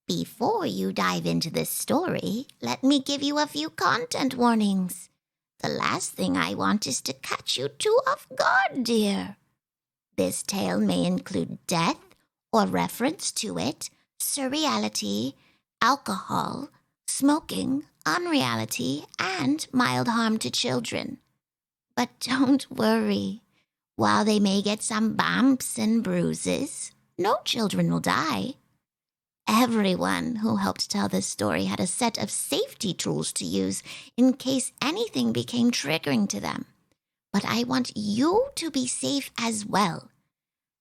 Before you dive into this story, let me give you a few content warnings. The last thing I want is to catch you too off guard, dear. This tale may include death or reference to it, surreality, alcohol, smoking, unreality, and mild harm to children. But don't worry. While they may get some bumps and bruises, no children will die. Everyone who helped tell this story had a set of safety tools to use in case anything became triggering to them. But I want you to be safe as well.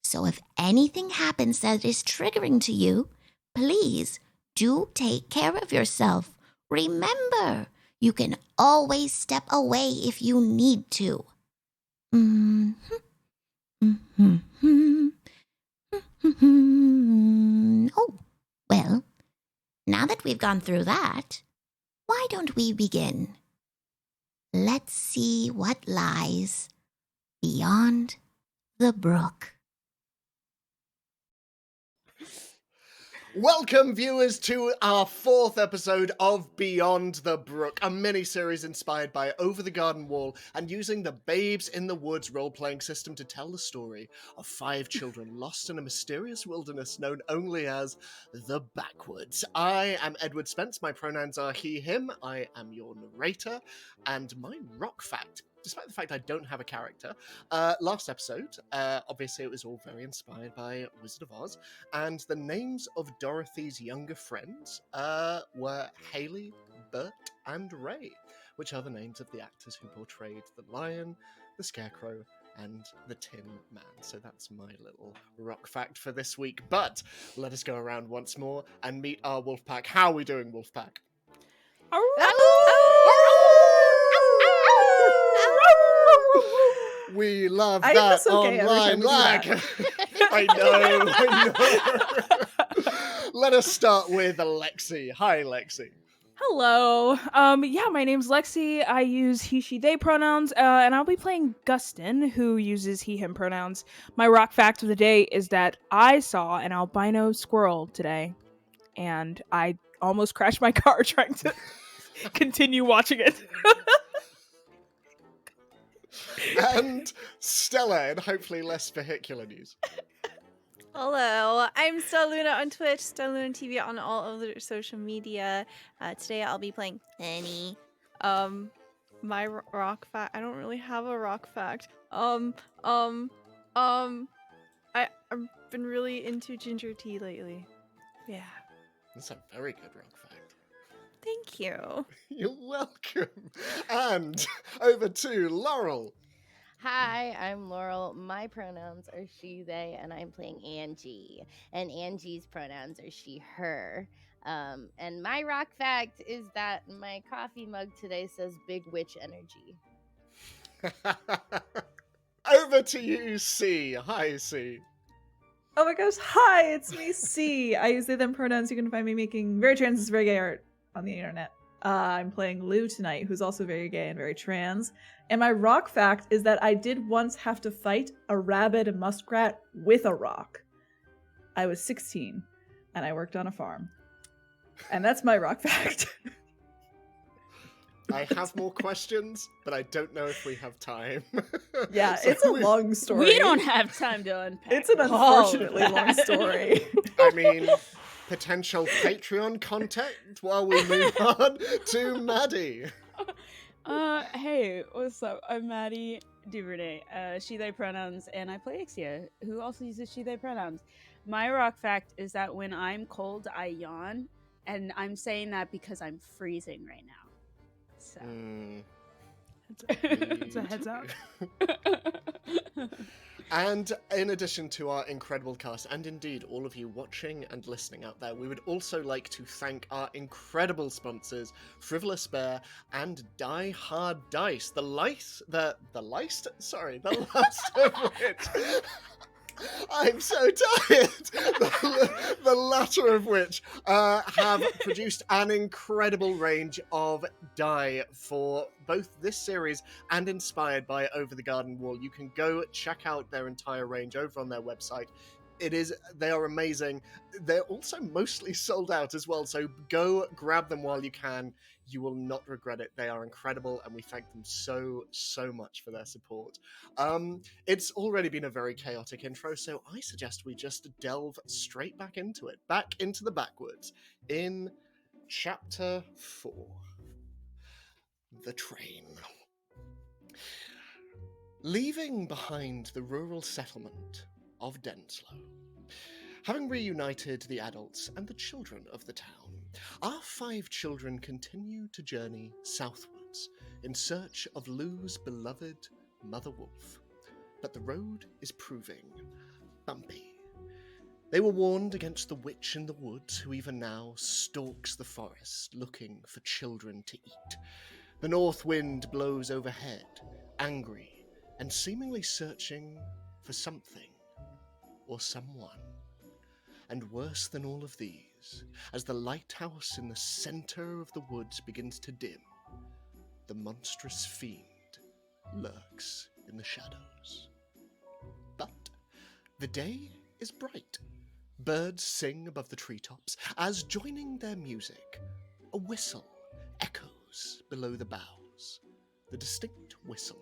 So if anything happens that is triggering to you, please do take care of yourself. Remember, you can always step away if you need to. Oh, well, now that we've gone through that, why don't we begin? Let's see what lies beyond the brook. Welcome, viewers, to our 4th episode of Beyond the Brook, a mini-series inspired by Over the Garden Wall and using the Babes in the Woods role-playing system to tell the story of 5 children lost in a mysterious wilderness known only as the Backwoods. I am Edward Spence, my pronouns are he, him, I am your narrator, and my rock fact, despite the fact I don't have a character, last episode, obviously it was all very inspired by Wizard of Oz, and the names of Dorothy's younger friends were Haley, Bert, and Ray, which are the names of the actors who portrayed the lion, the scarecrow, and the Tin Man. So that's my little rock fact for this week. But let us go around once more and meet our wolf pack. How are we doing, wolf pack? We love that online lag. I know. Let us start with Lexi. Hi, Lexi. Hello. My name's Lexi. I use he, she, they pronouns, and I'll be playing Gustin, who uses he, him pronouns. My rock fact of the day is that I saw an albino squirrel today, and I almost crashed my car trying to continue watching it. And Stella, and hopefully less vehicular news. Hello, I'm Stelluna on Twitch, Stelluna TV on all other social media. Today I'll be playing Annie. My rock fact, I don't really have a rock fact. I've been really into ginger tea lately. Yeah. That's a very good rock fact. Thank you. You're welcome. And over to Laurel. Hi, I'm Laurel. My pronouns are she, they, and I'm playing Angie. And Angie's pronouns are she, her. And my rock fact is that my coffee mug today says Big Witch Energy. Over to you, C. Hi, C. Oh my gosh, hi, it's me, C. I use they, them pronouns. You can find me making very trans, very gay art on the internet. I'm playing Lou tonight, who's also very gay and very trans. And my rock fact is that I did once have to fight a rabid muskrat with a rock. I was 16, and I worked on a farm. And that's my rock fact. I have more questions, but I don't know if we have time. Yeah, so it's a long story. We don't have time to unpack. It's an unfortunately long story. I mean, potential Patreon content while we move on to Maddie. Hey, what's up? I'm Maddie Duvernay, she, they pronouns, and I play Ixia, who also uses she, they pronouns. My rock fact is that when I'm cold, I yawn, and I'm saying that because I'm freezing right now. So. It's a heads up. And in addition to our incredible cast, and indeed all of you watching and listening out there, we would also like to thank our incredible sponsors, Frivolous Bear and Die Hard Dice. The last of which... I'm so tired! The latter of which have produced an incredible range of die for both this series and inspired by Over the Garden Wall. You can go check out their entire range over on their website. They are amazing. They're also mostly sold out as well, so go grab them while you can. You will not regret it. They are incredible, and we thank them so much for their support. It's already been a very chaotic intro, so I suggest we just delve straight back into it, back into the Backwoods in Chapter 4. The Train. Leaving behind the rural settlement of Denslow, having reunited the adults and the children of the town, our 5 children continue to journey southwards in search of Lou's beloved Mother Wolf. But the road is proving bumpy. They were warned against the witch in the woods who even now stalks the forest looking for children to eat. The north wind blows overhead, angry and seemingly searching for something or someone. And worse than all of these, as the lighthouse in the center of the woods begins to dim, the monstrous fiend lurks in the shadows. But the day is bright. Birds sing above the treetops, as joining their music, a whistle echoes below the boughs, the distinct whistle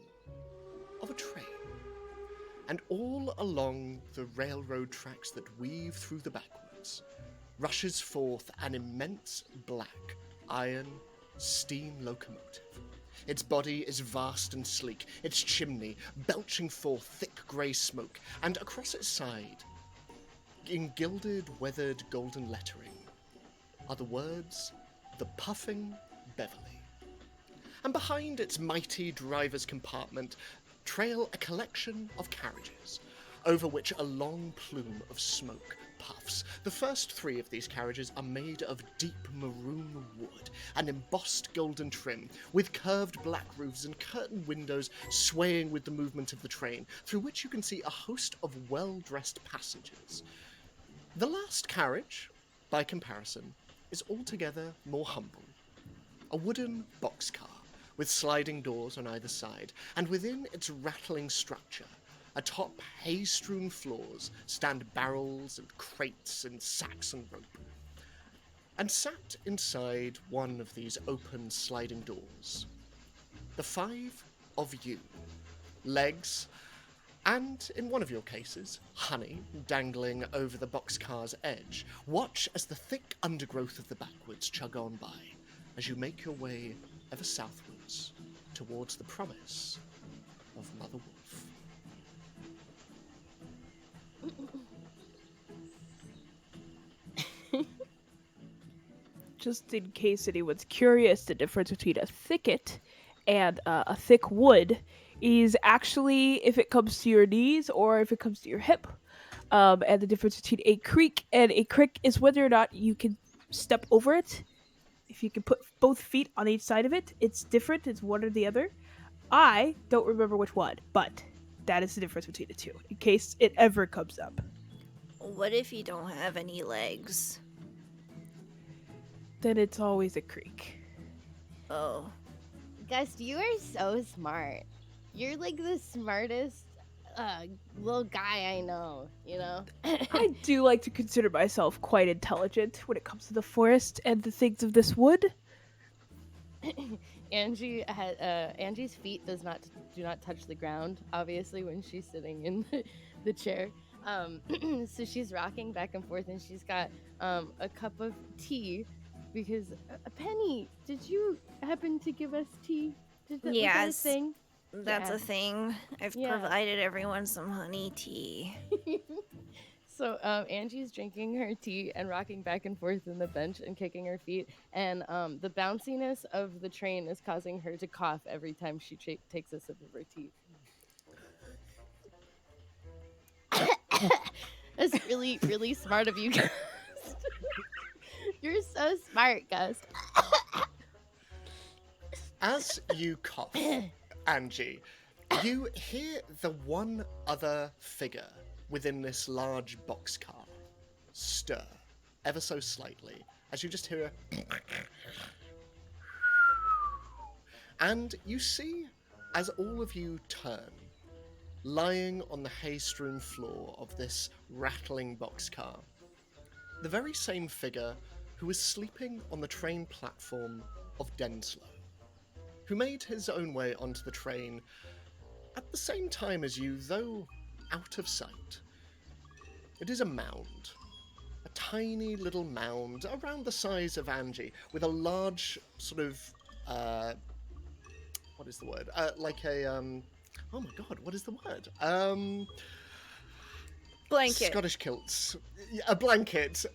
of a train. And all along the railroad tracks that weave through the Backwoods rushes forth an immense black iron steam locomotive. Its body is vast and sleek, its chimney belching forth thick grey smoke, and across its side, in gilded, weathered golden lettering, are the words, "The Puffing Beverly." And behind its mighty driver's compartment trail a collection of carriages, over which a long plume of smoke puffs. The first 3 of these carriages are made of deep maroon wood and embossed golden trim, with curved black roofs and curtained windows swaying with the movement of the train, through which you can see a host of well-dressed passengers. The last carriage, by comparison, is altogether more humble. A wooden boxcar, with sliding doors on either side, and within its rattling structure, atop hay-strewn floors, stand barrels and crates and sacks and rope. And sat inside one of these open sliding doors, the 5 of you, legs, and, in one of your cases, honey dangling over the boxcar's edge. Watch as the thick undergrowth of the Backwoods chug on by, as you make your way ever southwards towards the promise of Mother Wolf. Just in case anyone's curious, the difference between a thicket and a thick wood is actually if it comes to your knees or if it comes to your hip. And the difference between a creek and a crick is whether or not you can step over it. If you can put both feet on each side of it, it's different. It's one or the other. I don't remember which one, but that is the difference between the two, in case it ever comes up. What if you don't have any legs? Then it's always a creek. Oh. Gust, you are so smart. You're like the smartest little guy I know, you know? I do like to consider myself quite intelligent when it comes to the forest and the things of this wood. Angie's feet do not touch the ground, obviously, when she's sitting in the chair. So she's rocking back and forth, and she's got a cup of tea because Penny, did you happen to give us tea? Yes. Was that a thing? That's Yeah. a thing. I've provided everyone some honey tea. So Angie's drinking her tea and rocking back and forth in the bench and kicking her feet, and the bounciness of the train is causing her to cough every time she takes a sip of her tea. That's really, really smart of you, Gus. You're so smart, Gus. As you cough, Angie, you hear the one other figure within this large boxcar stir ever so slightly, as you just hear a and you see, as all of you turn, lying on the hay-strewn floor of this rattling boxcar. The very same figure who was sleeping on the train platform of Denslow, who made his own way onto the train at the same time as you, though out of sight. It is a mound. A tiny little mound around the size of Angie, with a large sort of, what is the word? Like a, oh my god, what is the word? Blanket. Scottish kilts. A blanket.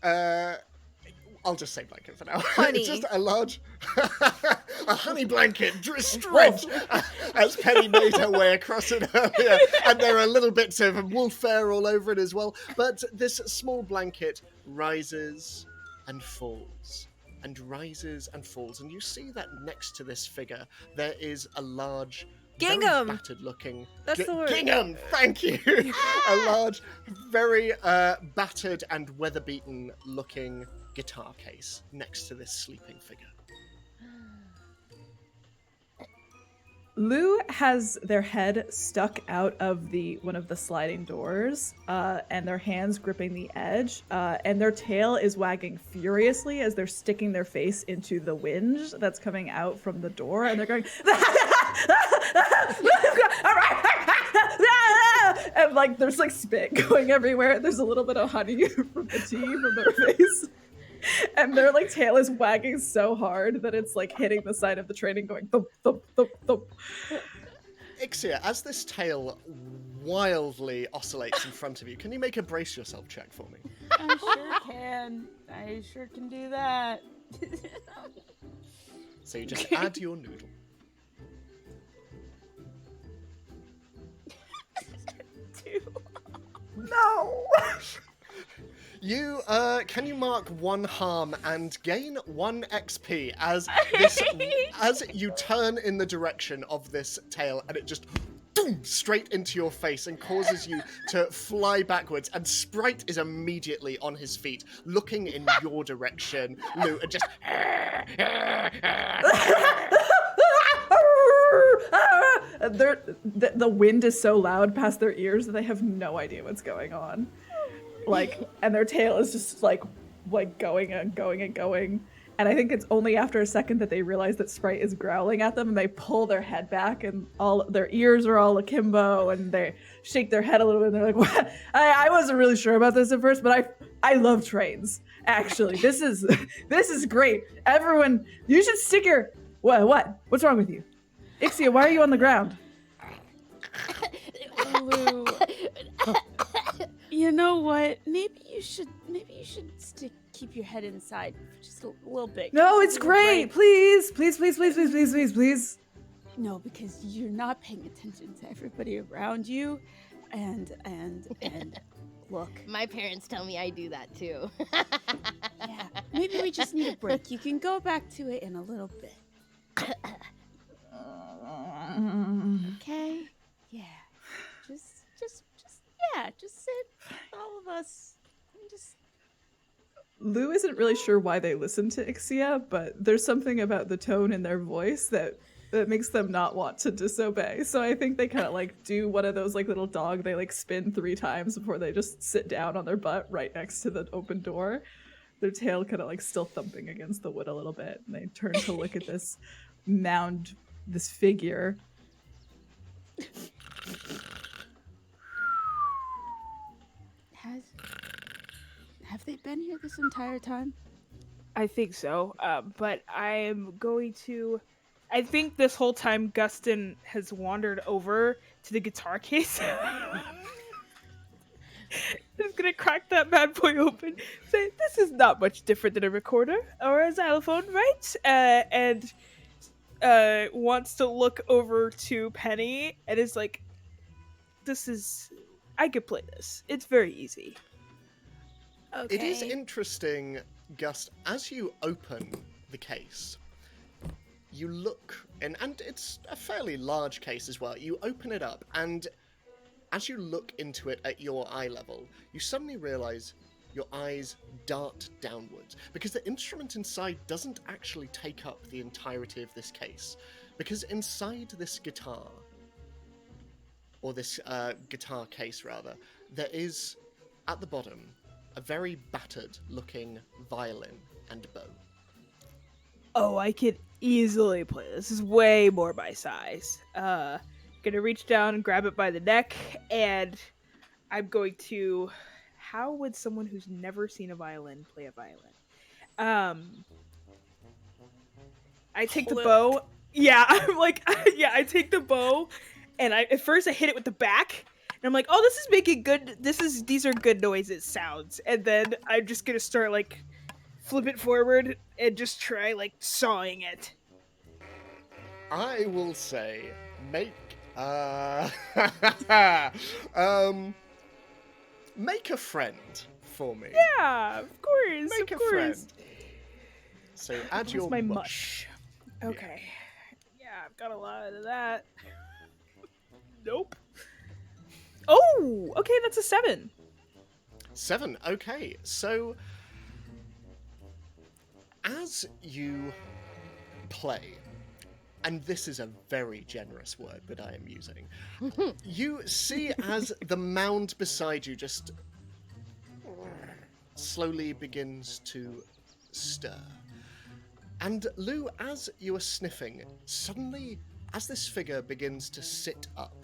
I'll just say blanket for now. Honey. It's just a large, a honey blanket stretched as Penny made her way across it earlier. And there are little bits of wolf fur all over it as well. But this small blanket rises and falls and rises and falls. And you see that next to this figure, there is a large, Gingham. very battered looking. That's the word. Gingham, thank you. A large, very battered and weather-beaten looking guitar case next to this sleeping figure. Lou has their head stuck out of one of the sliding doors, and their hands gripping the edge, and their tail is wagging furiously as they're sticking their face into the whinge that's coming out from the door, and they're going, and like there's like spit going everywhere. There's a little bit of honey from the tea from their face. And their like tail is wagging so hard that it's like hitting the side of the train and going thump, thump, thump, thump. Ixia, as this tail wildly oscillates in front of you, can you make a brace yourself check for me? I sure can. I sure can do that. So you just add your noodle. No! You, can you mark 1 harm and gain 1 XP as this, as you turn in the direction of this tail and it just boom, straight into your face and causes you to fly backwards, and Sprite is immediately on his feet, looking in your direction, Lou, and just the wind is so loud past their ears that they have no idea what's going on. Like, and their tail is just like going and going and going. And I think it's only after a second that they realize that Sprite is growling at them, and they pull their head back, and all their ears are all akimbo, and they shake their head a little bit, and they're like, "What? I wasn't really sure about this at first, but I love trains. Actually, this is great. Everyone, you should stick your what? What's wrong with you, Ixia? Why are you on the ground?" Lou, you know what? Maybe you should keep your head inside for just a little bit. No, Just it's a little great. break. Please. No, because you're not paying attention to everybody around you, and look. My parents tell me I do that too. Yeah, maybe we just need a break. You can go back to it in a little bit. Okay? Yeah. Just sit, all of us, and just... Lou isn't really sure why they listen to Ixia, but there's something about the tone in their voice that makes them not want to disobey. So I think they kind of like do one of those like little dog, they like spin 3 times before they just sit down on their butt right next to the open door. Their tail kind of like still thumping against the wood a little bit. And they turn to look at this mound, this figure. Have they been here this entire time? I think so, but I think this whole time Gustin has wandered over to the guitar case. He's gonna crack that bad boy open, say, "This is not much different than a recorder or a xylophone, right?" And wants to look over to Penny and is like, I could play this. It's very easy. Okay. It is interesting, Gust, as you open the case, you look, and it's a fairly large case as well, you open it up, and as you look into it at your eye level, you suddenly realize your eyes dart downwards, because the instrument inside doesn't actually take up the entirety of this case, because inside this guitar, or this guitar case rather, there is at the bottom a very battered looking violin and bow. Oh, I could easily play this. This is way more my size. Gonna reach down and grab it by the neck, and I'm going to. How would someone who's never seen a violin play a violin? I take the bow. Yeah, I'm like, yeah, I take the bow, and at first I hit it with the back, and I'm like, oh, this is making good. These are good noises, sounds, and then I'm just gonna start like flip it forward and just try like sawing it. I will say, make make a friend for me. Yeah, of course. Make of a course. friend. So add What's your my mush. Okay. Yeah, I've got a lot of that. Nope. Oh, okay, that's a 7. 7. Okay, so as you play, and this is a very generous word that I am using, you see as the mound beside you just slowly begins to stir. And Lou, as you are sniffing, suddenly, as this figure begins to sit up,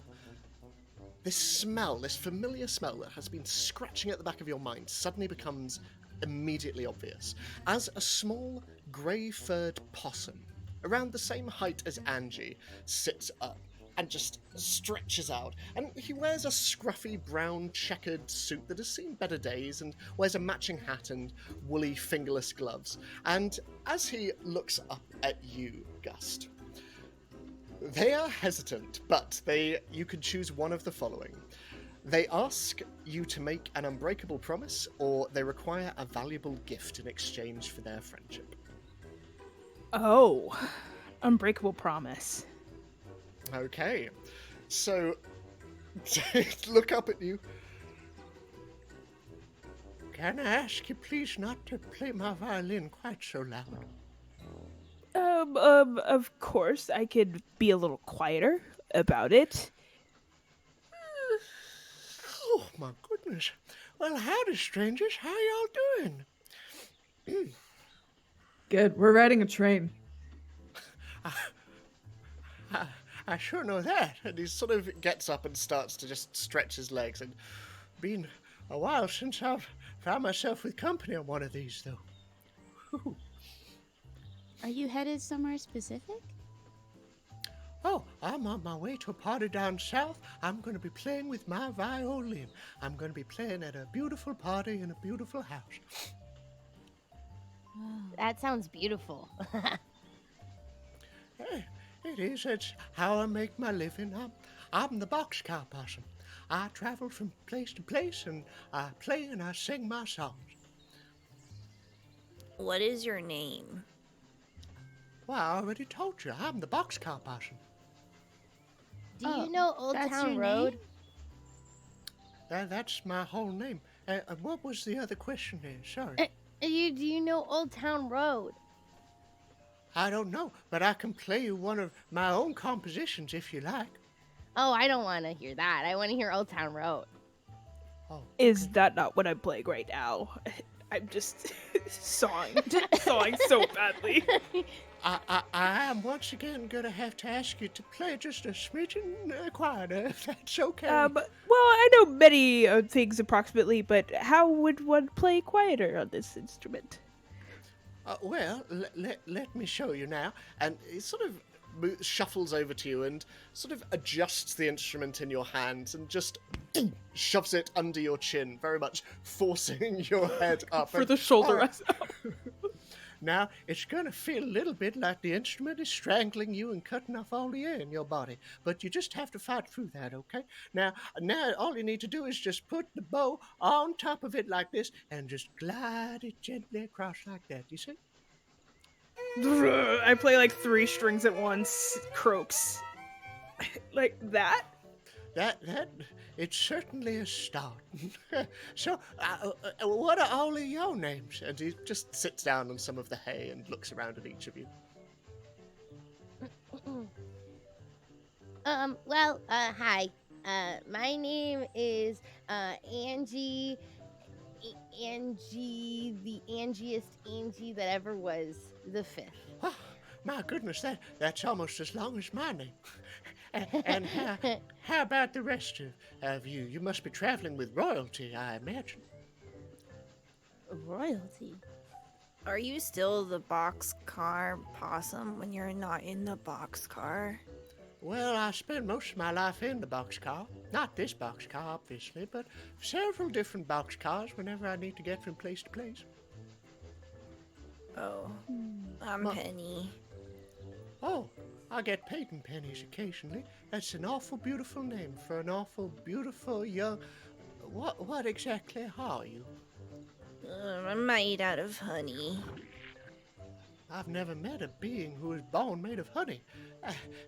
this smell, this familiar smell that has been scratching at the back of your mind, suddenly becomes immediately obvious. As a small, grey-furred possum, around the same height as Angie, sits up and just stretches out. And he wears a scruffy brown checkered suit that has seen better days and wears a matching hat and woolly fingerless gloves. And as he looks up at you, Gust, they are hesitant, but you can choose one of the following. They ask you to make an unbreakable promise, or they require a valuable gift in exchange for their friendship. Oh, unbreakable promise. Okay, so look up at you. Can I ask you please not to play my violin quite so loud? Of course, I could be a little quieter about it. Oh, my goodness. Well, howdy, strangers. How y'all doing? Good. We're riding a train. I sure know that. And he sort of gets up and starts to just stretch his legs. And been a while since I've found myself with company on one of these, though. Whew. Are you headed somewhere specific? Oh, I'm on my way to a party down south. I'm going to be playing with my violin. I'm going to be playing at a beautiful party in a beautiful house. That sounds beautiful. Hey, it is. It's how I make my living. I'm the boxcar possum. I travel from place to place, and I play and I sing my songs. What is your name? Well, I already told you. I'm the boxcar possum. Do you know Old that's Town your Road? That's my whole name. What was the other question there? Sorry. Do you know Old Town Road? I don't know, but I can play you one of my own compositions if you like. Oh, I don't want to hear that. I want to hear Old Town Road. Oh, Is that not what I'm playing right now? I'm just sawing so badly. I am once again going to have to ask you to play just a smidgen quieter, if that's okay. Well, I know many things approximately, but how would one play quieter on this instrument? Let me show you now. And he sort of shuffles over to you and sort of adjusts the instrument in your hands and just shoves it under your chin, very much forcing your head up. For the shoulder rest. Now, it's going to feel a little bit like the instrument is strangling you and cutting off all the air in your body, but you just have to fight through that, okay? Now, all you need to do is just put the bow on top of it like this and just glide it gently across like that, you see? I play like 3 strings at once, croaks. Like that? That it's certainly a start. So, what are all of your names? And he just sits down on some of the hay and looks around at each of you. Well, hi. My name is Angie. Angie, the Angiest Angie that ever was, the fifth. Oh, my goodness, that's almost as long as my name. And how about the rest of you? You must be traveling with royalty, I imagine. Royalty. Are you still the boxcar possum when you're not in the boxcar? Well, I spent most of my life in the boxcar. Not this boxcar, obviously, but several different boxcars whenever I need to get from place to place. Oh, I'm Penny. Oh, I get paid in pennies occasionally. That's an awful beautiful name for an awful beautiful young... What exactly are you? I'm made out of honey. I've never met a being who was born made of honey.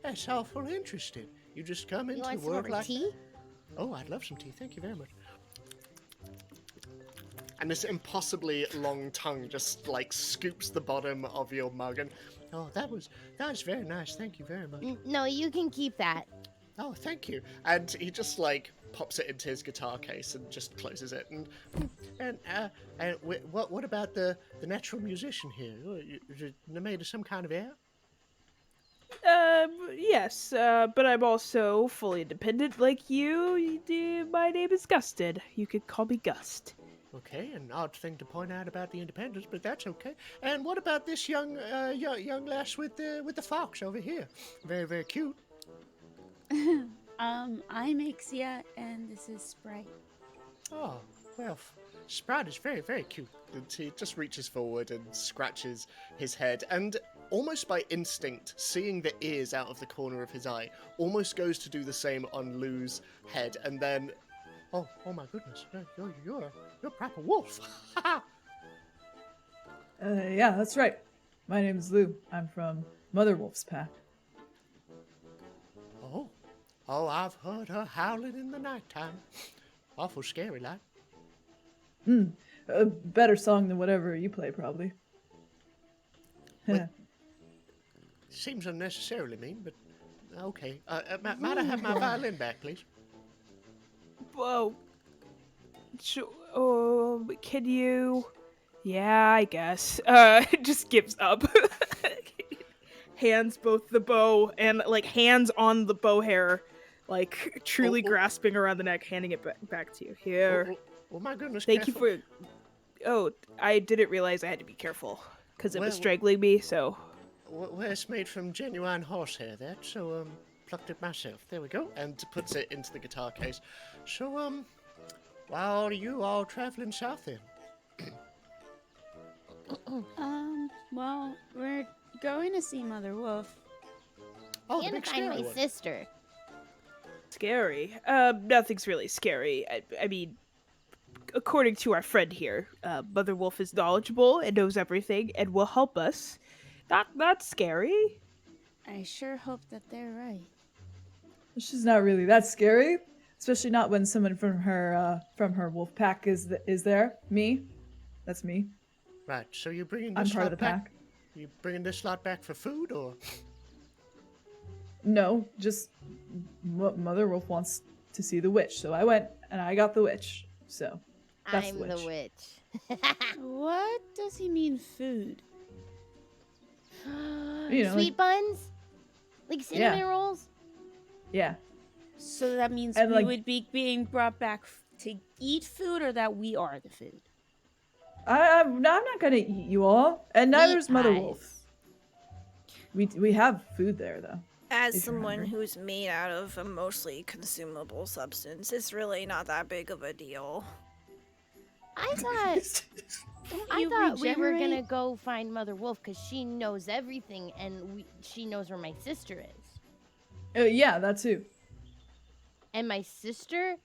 That's awful interesting. You just come into the world like... tea? Oh, I'd love some tea. Thank you very much. And this impossibly long tongue just, like, scoops the bottom of your mug. And, oh, that was very nice. Thank you very much. No, you can keep that. Oh, thank you. And he just, like, pops it into his guitar case and just closes it. And what about the natural musician here? Is it made of some kind of air? Yes, but I'm also fully independent like you. My name is Gustin. You could call me Gust. Okay, an odd thing to point out about the independence, but that's okay. And what about this young lass with the fox over here? Very, very cute. I'm Ixia, and this is Sprite. Oh, well, Sprite is very, very cute. And he just reaches forward and scratches his head, and almost by instinct, seeing the ears out of the corner of his eye, almost goes to do the same on Lou's head, and then, oh my goodness, you're a proper wolf. Yeah, that's right. My name's Lou. I'm from Mother Wolf's pack. Oh, I've heard her howling in the nighttime. Awful scary, like. A better song than whatever you play, probably. Seems unnecessarily mean, but okay. Might I have my violin back, please? Whoa. Can you... Yeah, I guess. Just gives up. Hands both the bow and, like, hands on the bow hair. Like, truly grasping around the neck, handing it back to you. Here. Oh my goodness, Thank you for... Oh, I didn't realize I had to be careful. Because it was strangling me, so... Well, it's made from genuine horsehair, that, so, plucked it myself. There we go. And puts it into the guitar case. So, why are you all traveling south then? Well, we're going to see Mother Wolf. Oh, And to find my sister. Scary. Nothing's really scary. I mean, according to our friend here, Mother Wolf is knowledgeable and knows everything and will help us. That's scary. I sure hope that they're right. She's not really that scary, especially not when someone from her wolf pack is there. Me, that's me. Right. So you're bringing this I'm part of the pack. You bringing this lot back for food, or? No, just Mother Wolf wants to see the witch, so I went and I got the witch. So that's I'm the witch. What does he mean, food? Sweet buns? Like cinnamon rolls? Yeah. So that means And, we like- would be being brought back to eat food, or that we are the food? I'm not gonna eat you all, and neither's Mother pies. Wolf. We have food there though. As If you're someone hungry. who's made out of a mostly consumable substance, it's really not that big of a deal. I thought You we were gonna regenerate? go find Mother Wolf because she knows everything and she knows where my sister is. Yeah, that too. And my sister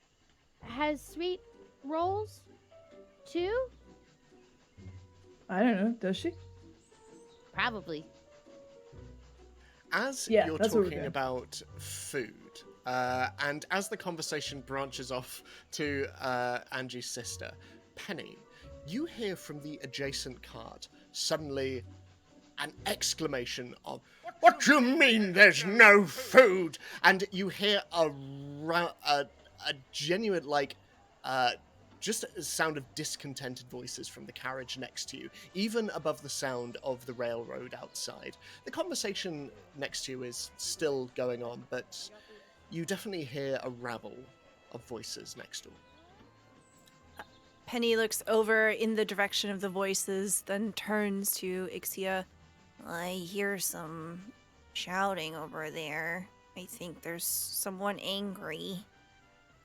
has sweet rolls too? I don't know. Does she? Probably. As Yeah, you're that's what we're talking doing. about food, and as the conversation branches off to Angie's sister, Penny, you hear from the adjacent cart suddenly an exclamation of, "What do you mean there's no food?" And you hear a genuine, just a sound of discontented voices from the carriage next to you, even above the sound of the railroad outside. The conversation next to you is still going on, but you definitely hear a rabble of voices next door. Penny looks over in the direction of the voices, then turns to Ixia. I hear some shouting over there. I think there's someone angry.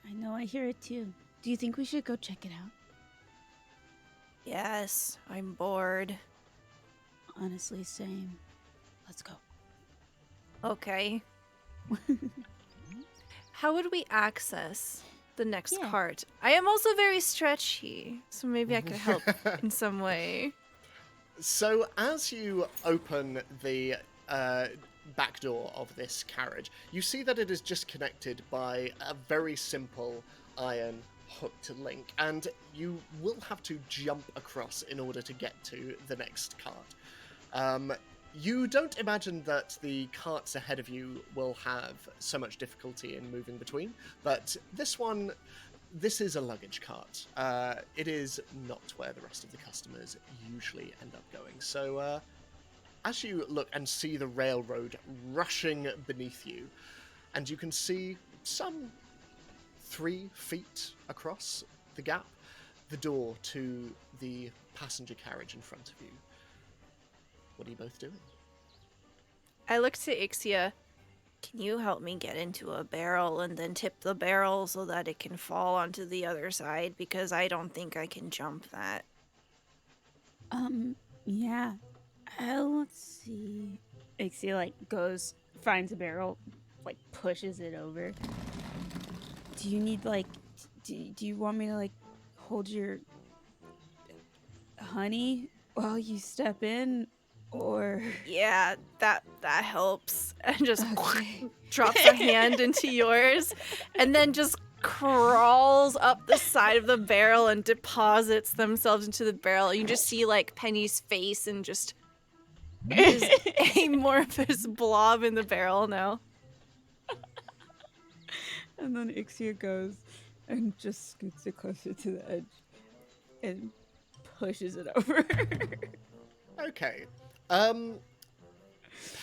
I know, I hear it too. Do you think we should go check it out? Yes, I'm bored. Honestly, same. Let's go. Okay. How would we access the next cart? I am also very stretchy, so maybe I could help in some way. So as you open the back door of this carriage, you see that it is just connected by a very simple iron hooked link, and you will have to jump across in order to get to the next cart. You don't imagine that the carts ahead of you will have so much difficulty in moving between, but this is a luggage cart. It is not where the rest of the customers usually end up going. So as you look and see the railroad rushing beneath you, and you can see some 3 feet across the gap, the door to the passenger carriage in front of you. What are you both doing? I look to Ixia. Can you help me get into a barrel and then tip the barrel so that it can fall onto the other side? Because I don't think I can jump that. Yeah. Let's see. Ixia, goes, finds a barrel, pushes it over. Do you need, do you want me to, hold your honey while you step in? Or Yeah, that helps. And just drops a hand into yours, and then just crawls up the side of the barrel and deposits themselves into the barrel. You just see Penny's face and just this amorphous blob in the barrel now. And then Ixia goes and just scoots it closer to the edge and pushes it over. Okay.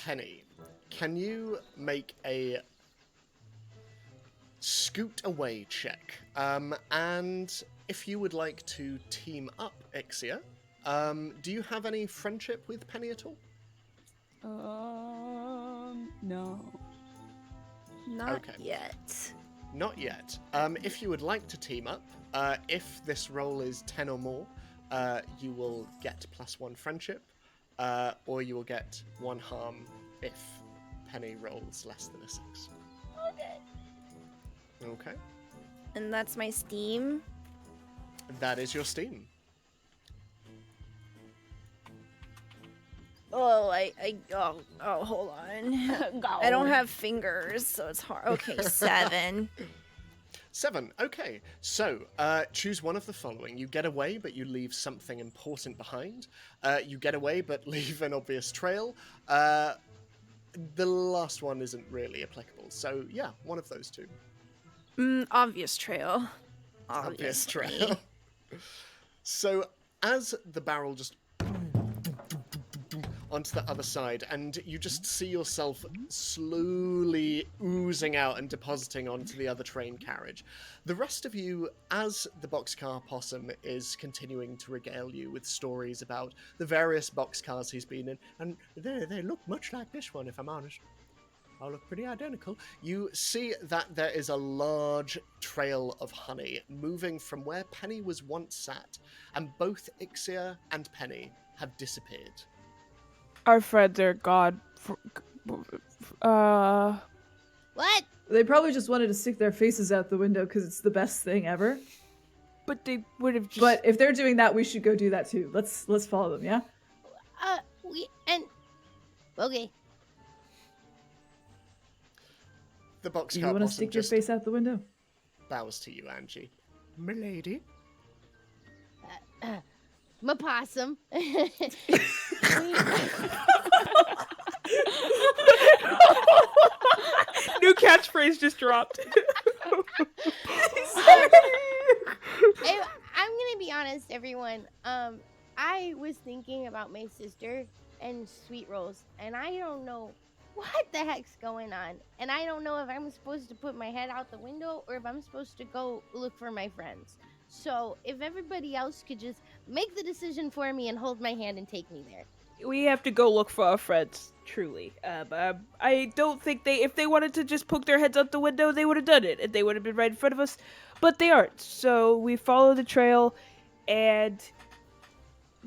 Penny, can you make a scoot away check? And if you would like to team up Ixia, do you have any friendship with Penny at all? No. Not Okay. yet. Not yet. If you would like to team up, if this roll is 10 or more, you will get +1 friendship, or you will get 1 harm if Penny rolls less than a 6. Okay. And that's my Steam. That is your Steam. Oh, hold on. I don't have fingers, so it's hard. Okay, 7. 7. Okay. So, choose one of the following. You get away, but you leave something important behind. You get away, but leave an obvious trail. The last one isn't really applicable. So, yeah, one of those two. Obvious trail. Obvious Obviously. trail. So, as the barrel just onto the other side, and you just see yourself slowly oozing out and depositing onto the other train carriage. The rest of you, as the boxcar possum is continuing to regale you with stories about the various boxcars he's been in, and they look much like this one, if I'm honest. All look pretty identical. You see that there is a large trail of honey moving from where Penny was once sat, and both Ixia and Penny have disappeared. Our friends are gone. What? They probably just wanted to stick their faces out the window because it's the best thing ever. But they would have just. But if they're doing that, we should go do that too. Let's follow them, yeah? Okay. The boxcar Do you want to possum stick your just face out the window? bows to you, Angie. Milady. My possum. phrase just dropped. I'm gonna be honest, everyone. I was thinking about my sister and sweet rolls, and I don't know what the heck's going on, and I don't know if I'm supposed to put my head out the window or if I'm supposed to go look for my friends. So if everybody else could just make the decision for me and hold my hand and take me there. We have to go look for our friends, truly. I don't think if they wanted to just poke their heads out the window, they would have done it, and they would have been right in front of us, but they aren't. So we follow the trail, and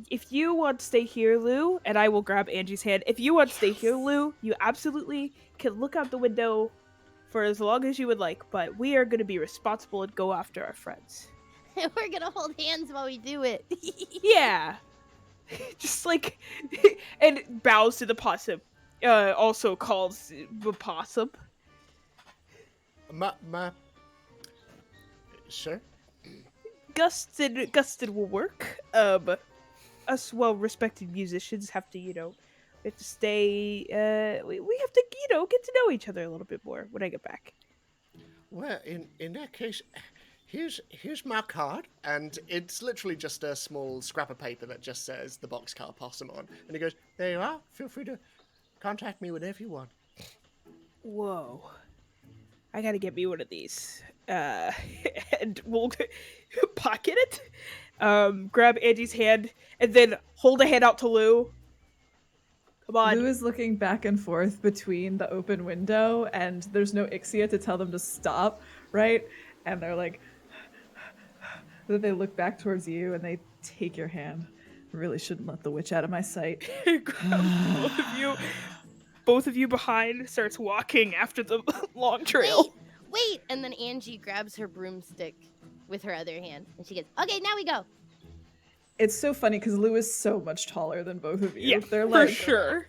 if you want to stay here, Lou, and I will grab Angie's hand, if you want to stay here, Lou, you absolutely can look out the window for as long as you would like, but we are going to be responsible and go after our friends. We're gonna hold hands while we do it. Yeah. Just like, and bows to the possum, also called the possum. Sure. Gusted will work. Us well-respected musicians have to, we have to stay, we have to, get to know each other a little bit more when I get back. Well, in that case, here's my card, and it's literally just a small scrap of paper that just says the Boxcar Possum on. And he goes, there you are. Feel free to contact me whenever you want. Whoa. I gotta get me one of these. And we'll pocket it, grab Angie's hand, and then hold a hand out to Lou. Come on. Lou is looking back and forth between the open window, and there's no Ixia to tell them to stop, right? And they're like, then they look back towards you and they take your hand. I really shouldn't let the witch out of my sight. both of you behind starts walking after the long trail. Wait! And then Angie grabs her broomstick with her other hand, and she goes, okay, now we go. It's so funny because Lou is so much taller than both of you. Yeah, they're for like, sure.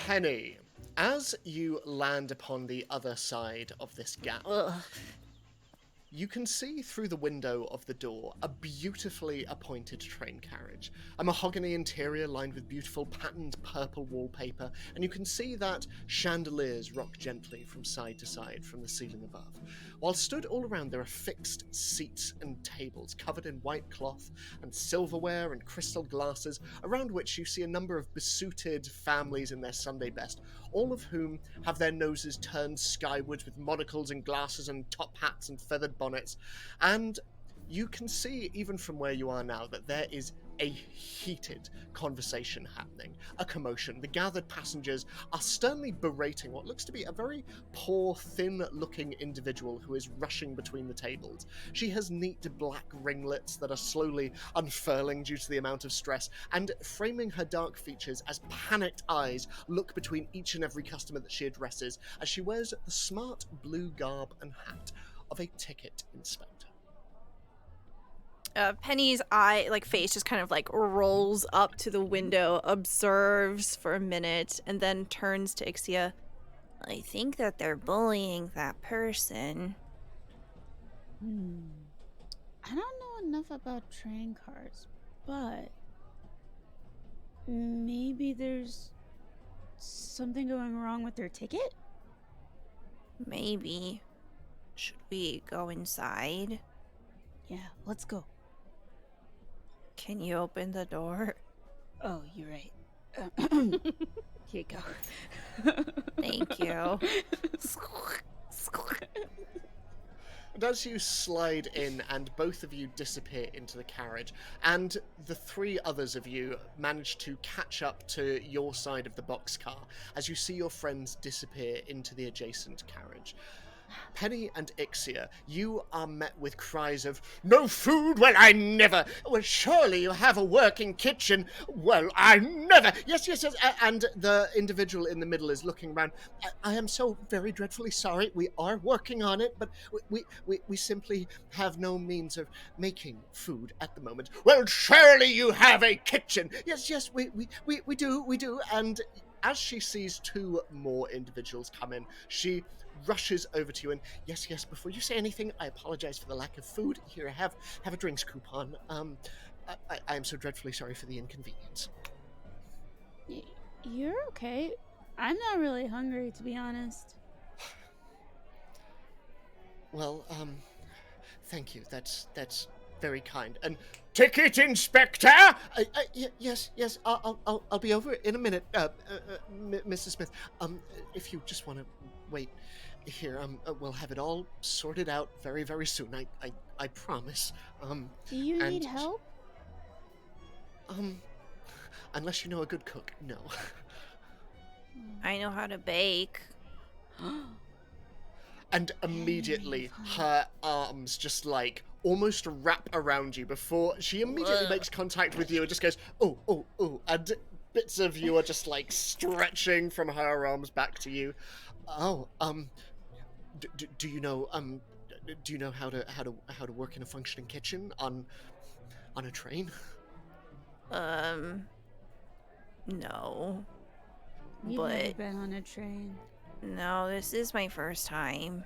Penny, as you land upon the other side of this gap, you can see through the window of the door a beautifully appointed train carriage, a mahogany interior lined with beautiful patterned purple wallpaper, and you can see that chandeliers rock gently from side to side from the ceiling above. While stood all around there are fixed seats and tables covered in white cloth and silverware and crystal glasses, around which you see a number of besuited families in their Sunday best, all of whom have their noses turned skyward with monocles and glasses and top hats and feathered bonnets. And you can see, even from where you are now, that there is a heated conversation happening, a commotion. The gathered passengers are sternly berating what looks to be a very poor, thin-looking individual who is rushing between the tables. She has neat black ringlets that are slowly unfurling due to the amount of stress, and framing her dark features as panicked eyes look between each and every customer that she addresses as she wears the smart blue garb and hat of a ticket inspector. Penny's face just kind of rolls up to the window, observes for a minute, and then turns to Ixia. I think that they're bullying that person. I don't know enough about train cars, but maybe there's something going wrong with their ticket? Maybe. Should we go inside? Yeah, let's go. Can you open the door? Oh, you're right. Here you go. Thank you. And as you slide in and both of you disappear into the carriage, and the three others of you manage to catch up to your side of the boxcar as you see your friends disappear into the adjacent carriage, Penny and Ixia, you are met with cries of, "No food? Well, I never! Well, surely you have a working kitchen? Well, I never! Yes. And the individual in the middle is looking around. I am so very dreadfully sorry. We are working on it, but we simply have no means of making food at the moment. Well, surely you have a kitchen! Yes, we do. And as she sees two more individuals come in, she rushes over to you and, yes, before you say anything, I apologize for the lack of food. Here, have a drinks coupon. I am so dreadfully sorry for the inconvenience. You're okay. I'm not really hungry, to be honest. Well, thank you. That's very kind. And ticket inspector. Yes. I'll be over in a minute. Mrs. Smith. If you just want to wait here, we'll have it all sorted out very, very soon. I promise. Do you need help? Unless you know a good cook, no. I know how to bake. And immediately her arms just like almost wrap around you before she immediately makes contact with you and just goes, oh, and bits of you are just like stretching from her arms back to you. Oh, do you know how to work in a functioning kitchen on a train? No. You've But never been on a train. no, this is my first time.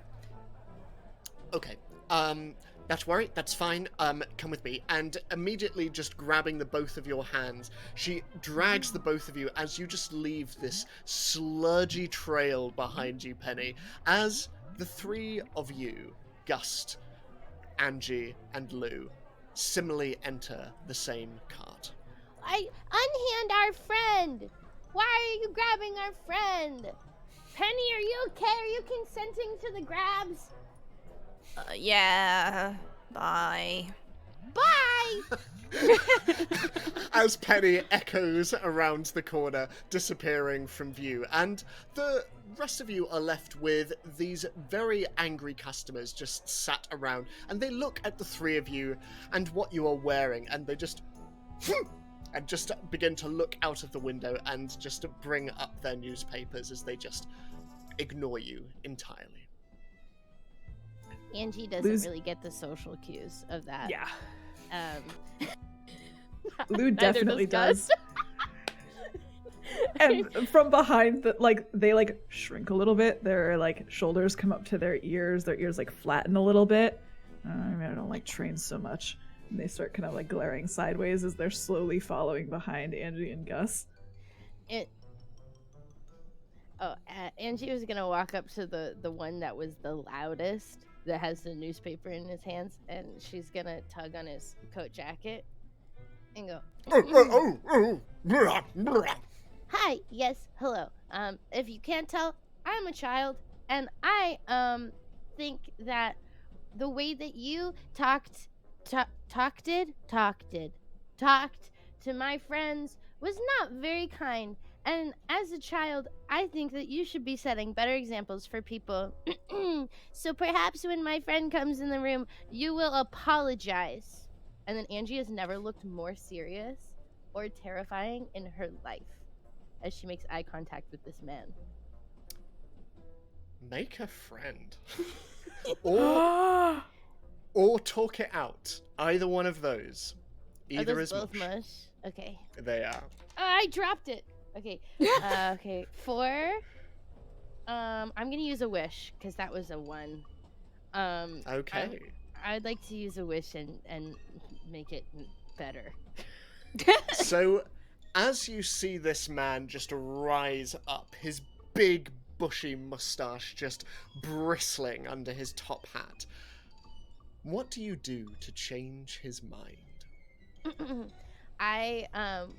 Okay. Not to worry, that's fine. Come with me. And immediately just grabbing the both of your hands, she drags the both of you as you just leave this sludgy trail behind you, Penny, as the three of you, Gust, Angie, and Lou, similarly enter the same cart. Unhand our friend! Why are you grabbing our friend? Penny, are you okay? Are you consenting to the grabs? Yeah. Bye. Bye! As Penny echoes around the corner, disappearing from view, and the rest of you are left with these very angry customers just sat around, and they look at the three of you and what you are wearing, and they just and just begin to look out of the window and just bring up their newspapers as they just ignore you entirely. Angie doesn't really get the social cues of that. Yeah. Lou definitely does. Gus. And from behind, they like shrink a little bit. Their like shoulders come up to their ears like flatten a little bit. I don't like trains so much. And they start kind of like glaring sideways as they're slowly following behind Angie and Gus. Angie was gonna walk up to the one that was the loudest, that has the newspaper in his hands, and she's gonna tug on his coat jacket and go, "Hi, yes, hello. If you can't tell, I'm a child, and I think that the way that you talked to my friends was not very kind. And as a child, I think that you should be setting better examples for people. So perhaps when my friend comes in the room, you will apologize." And then Angie has never looked more serious or terrifying in her life as she makes eye contact with this man. Make a friend. or talk it out. Either one of those. Either Are those is both mush. mush? Okay. They are. I dropped it. Okay. Okay. 4. I'm gonna use a wish because that was a 1. Okay. I'd like to use a wish and make it better. So, as you see this man just rise up, his big bushy mustache just bristling under his top hat, what do you do to change his mind?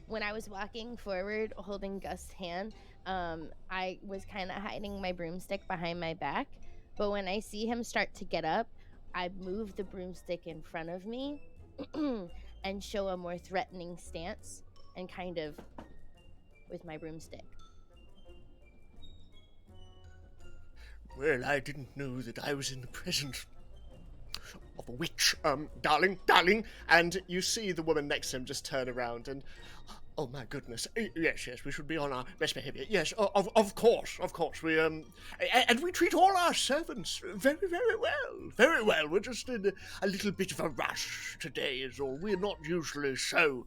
When I was walking forward holding Gus' hand, I was kind of hiding my broomstick behind my back, but when I see him start to get up, I move the broomstick in front of me and show a more threatening stance and kind of with my broomstick. Well, I didn't know that I was in the presence of a witch, darling, and you see the woman next to him just turn around and, oh my goodness, yes, we should be on our best behavior. Yes, of course, we, and we treat all our servants very, very well. We're just in a little bit of a rush today is all. We're not usually so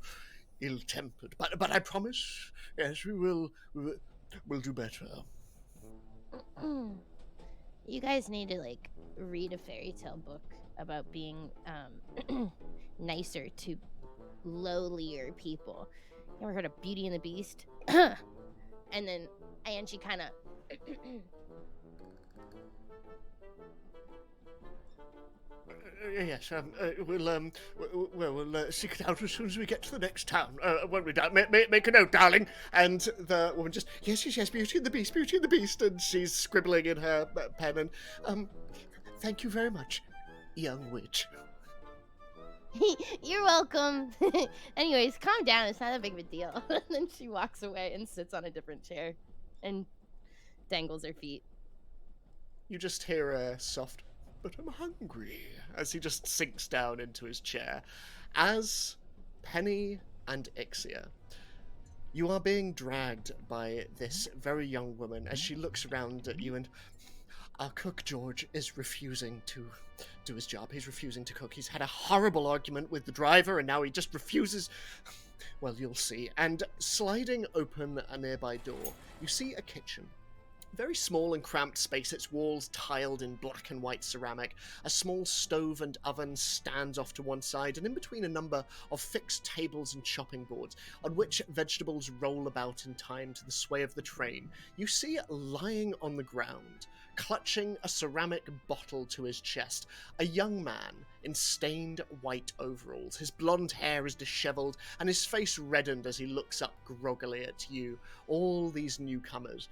ill-tempered, but I promise, yes, we'll do better. You guys need to, read a fairy tale book about being nicer to lowlier people. You ever heard of Beauty and the Beast? And then Angie kind of Yes, we'll seek it out as soon as we get to the next town. Won't we, make a note, darling. And the woman just, yes, Beauty and the Beast, Beauty and the Beast. And she's scribbling in her pen and, thank you very much, young witch. You're welcome. Anyways, calm down. It's not that big of a deal. And then she walks away and sits on a different chair and dangles her feet. You just hear a soft, but I'm hungry, as he just sinks down into his chair. As Penny and Ixia, you are being dragged by this very young woman as she looks around at you, and our cook, George, is refusing to do his job. He's refusing to cook. He's had a horrible argument with the driver, and now he just refuses. Well, you'll see. And sliding open a nearby door, you see a kitchen. Very small and cramped space, its walls tiled in black and white ceramic. A small stove and oven stands off to one side, and in between a number of fixed tables and chopping boards, on which vegetables roll about in time to the sway of the train, you see lying on the ground, clutching a ceramic bottle to his chest, a young man in stained white overalls. His blonde hair is disheveled, and his face reddened as he looks up groggily at you, all these newcomers.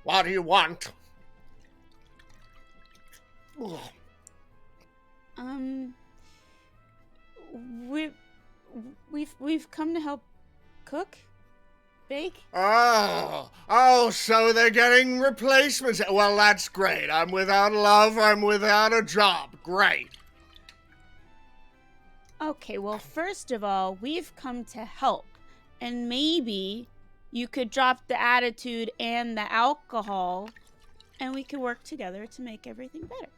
What do you want? We've come to help cook, bake. Oh, so they're getting replacements. Well, that's great. I'm without love. I'm without a job. Great. Okay, well, first of all, we've come to help, and maybe you could drop the attitude and the alcohol, and we could work together to make everything better.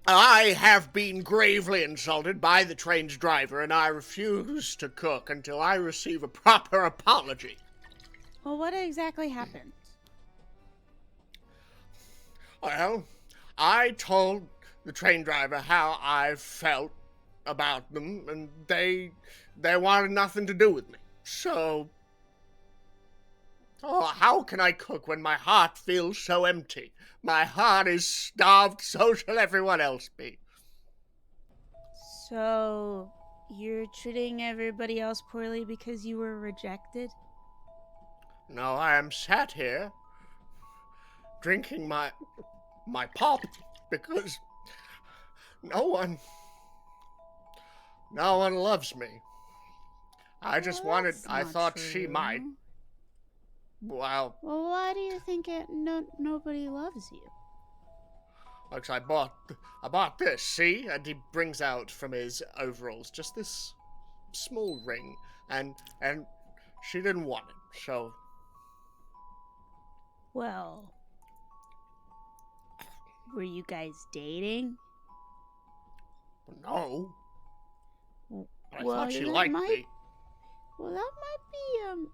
I have been gravely insulted by the train's driver, and I refuse to cook until I receive a proper apology. Well, what exactly happened? Well, I told the train driver how I felt about them, and they wanted nothing to do with me. So, how can I cook when my heart feels so empty? My heart is starved, so shall everyone else be. So, you're treating everybody else poorly because you were rejected? No, I am sat here, drinking my pop, because no one loves me. I just I thought she might. Well, why do you think nobody loves you? Because I bought this, see? And he brings out from his overalls just this small ring, and she didn't want it, so. Well, were you guys dating? No. I Well, thought she that liked might- me. Well, that might be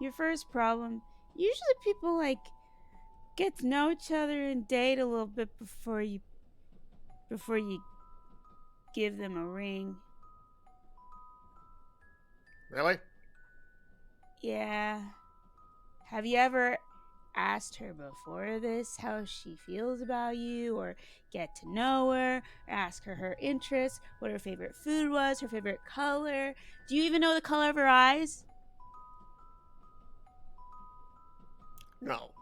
your first problem. Usually people get to know each other and date a little bit before you give them a ring. Really? Yeah. Have you ever asked her before this how she feels about you, or get to know her, or ask her interests, what her favorite food was, her favorite color? Do you even know the color of her eyes? No.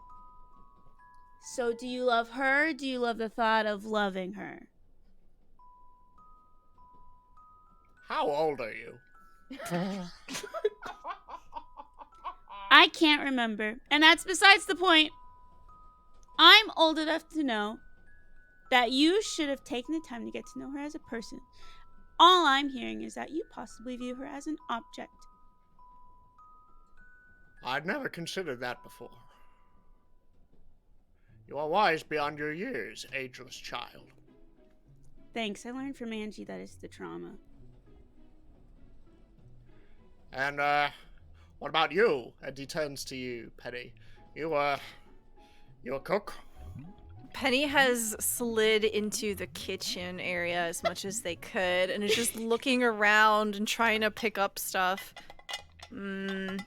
So do you love her? Do you love the thought of loving her? How old are you? I can't remember, and that's besides the point. I'm old enough to know that you should have taken the time to get to know her as a person. All I'm hearing is that you possibly view her as an object. I'd never considered that before. You are wise beyond your years, ageless child. Thanks, I learned from Angie that it's the trauma. And, what about you? And he turns to you, Penny. You a cook? Penny has slid into the kitchen area as much as they could and is just looking around and trying to pick up stuff. I'm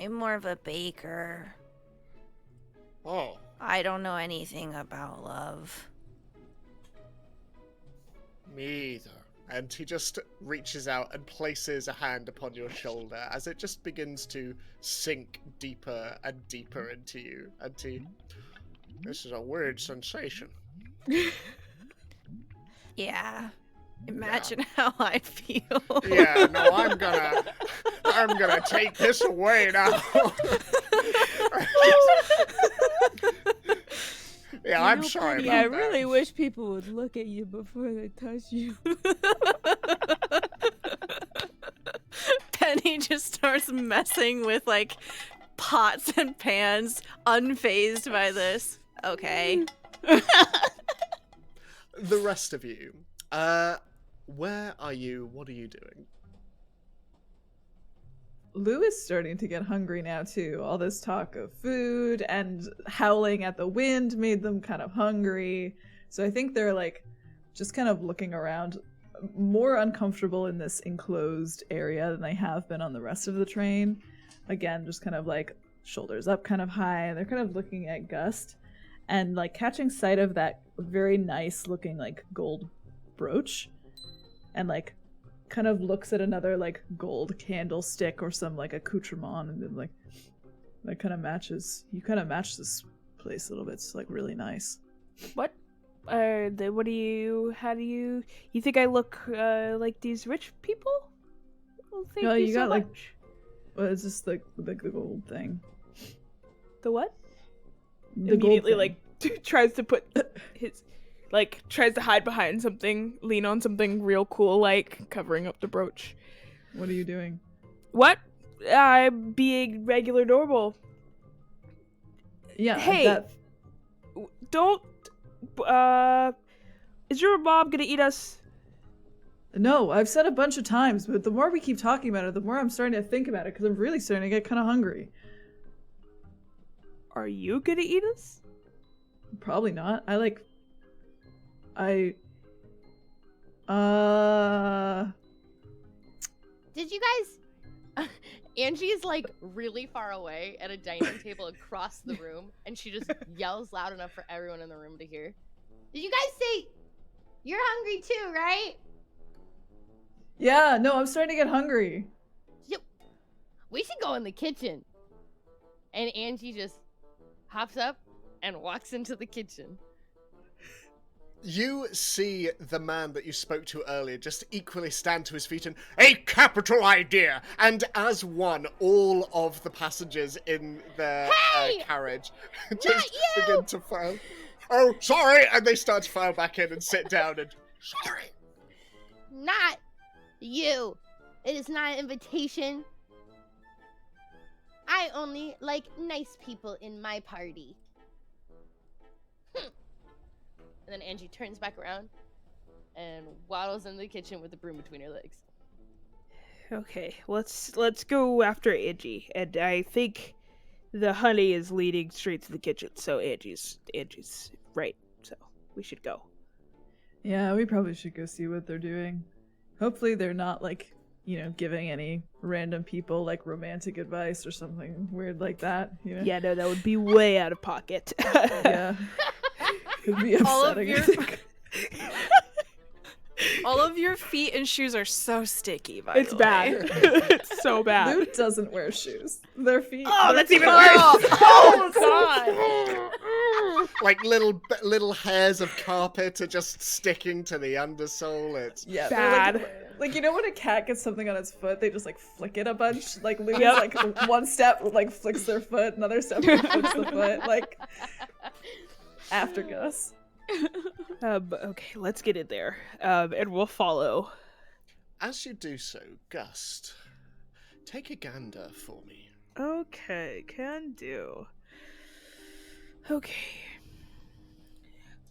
more of a baker. Oh. I don't know anything about love. Me either. And he just reaches out and places a hand upon your shoulder as it just begins to sink deeper and deeper into you. This is a weird sensation. Yeah. Imagine how I feel. Yeah, no, I'm gonna take this away now. Yeah, I'm sorry Yeah, I about that. really wish people would look at you before they touch you. Penny just starts messing with like pots and pans, unfazed by this. Okay. The rest of you, where are you? What are you doing? Lou is starting to get hungry now too. All this talk of food and howling at the wind made them kind of hungry. So I think they're like just kind of looking around, more uncomfortable in this enclosed area than they have been on the rest of the train. Again, just kind of like shoulders up kind of high. They're kind of looking at Gust and like catching sight of that very nice looking like gold brooch and like kind of looks at another like gold candlestick or some like accoutrement and then like that kind of matches. You kind of match this place a little bit. It's like really nice. What? How do you think I look like these rich people? Well, thank No, you you so got, much. like- Well, it's just like the gold thing. The what? The gold Immediately, thing. like, tries to put his, like, tries to hide behind something, lean on something real cool, like, covering up the brooch. What are you doing? What? I'm being regular normal. Yeah. Hey! That, Don't, is your mom gonna eat us? no, I've said a bunch of times, but the more we keep talking about it, the more I'm starting to think about it because I'm really starting to get kind of hungry. Are you gonna eat us? Probably not. Did you guys? Angie is like really far away at a dining table across the room, and she just yells loud enough for everyone in the room to hear. Did you guys say you're hungry too, right? Yeah, no, I'm starting to get hungry. Yep. We should go in the kitchen. And Angie just hops up and walks into the kitchen. You see the man that you spoke to earlier just equally stand to his feet and, a capital idea! And as one, all of the passengers in their carriage just begin to file. Oh, sorry! And they start to file back in and sit down and, sorry. Not you. It is not an invitation. I only like nice people in my party. And then Angie turns back around and waddles into the kitchen with the broom between her legs. Okay, let's go after Angie, and I think the honey is leading straight to the kitchen, so Angie's right, so we should go. Yeah, we probably should go see what they're doing. Hopefully they're not like, giving any random people like romantic advice or something weird like that, Yeah, no, that would be way out of pocket. Yeah. Could be upsetting. All of your feet and shoes are so sticky, by It's the bad. way. It's so bad. Luke doesn't wear shoes. Their feet. Oh, that's even worse. worse! Oh, God! Like little hairs of carpet are just sticking to the undersole. It's Yeah, Bad. they're like when a cat gets something on its foot, they just like flick it a bunch. Like Luke's Yep. like one step like flicks their foot, another step flicks the foot. Like after Gus. Okay, let's get in there, and we'll follow. As you do so, Gust, take a gander for me. Okay, can do. Okay.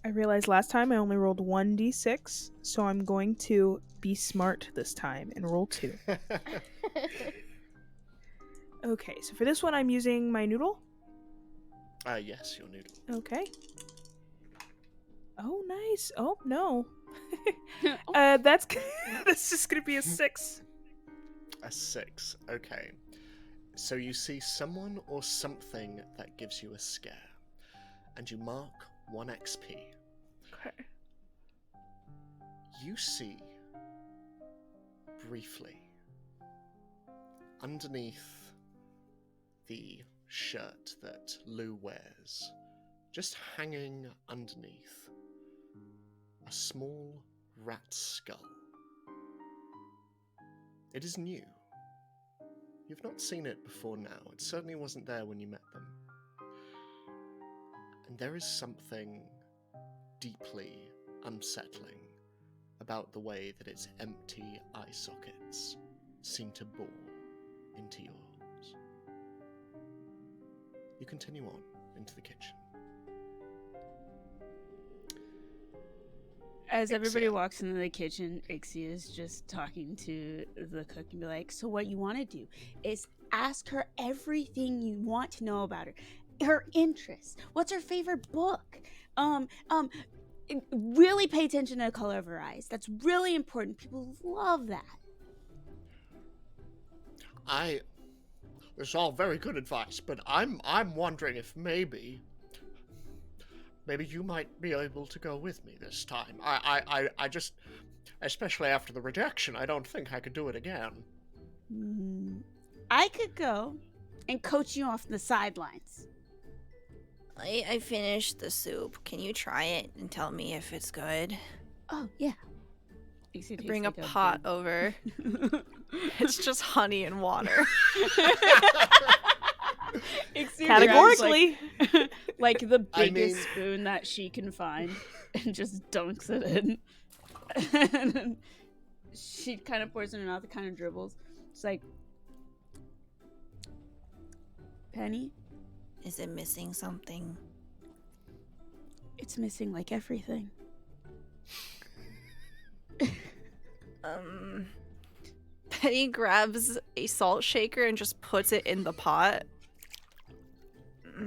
I realized last time I only rolled 1d6, so I'm going to be smart this time and roll 2. Okay, so for this one I'm using my noodle. Yes, your noodle. Okay. Oh, nice. Oh, no. That's just gonna be a 6. A 6. Okay. So you see someone or something that gives you a scare. and you mark 1 XP. Okay. You see, briefly, underneath the shirt that Lou wears, just hanging underneath, a small rat skull. It is new. You've not seen it before now. It certainly wasn't there when you met them. And there is something deeply unsettling about the way that its empty eye sockets seem to bore into yours. You continue on into the kitchen. As everybody Ixia. walks into the kitchen, Ixia is just talking to the cook and be like, so what you want to do is ask her everything you want to know about her interests, what's her favorite book, really pay attention to the color of her eyes. That's really important. People love that. This is all very good advice, but I'm wondering if maybe you might be able to go with me this time. I just, especially after the rejection, I don't think I could do it again. I could go and coach you off the sidelines. I finished the soup. Can you try it and tell me if it's good? Oh, yeah. Bring a pot over. It's just honey and water. Categorically. Like the biggest spoon that she can find and just dunks it in. And then she kind of pours it in her mouth. It kind of dribbles. It's like, Penny? Is it missing something? It's missing like everything. Penny grabs a salt shaker and just puts it in the pot. I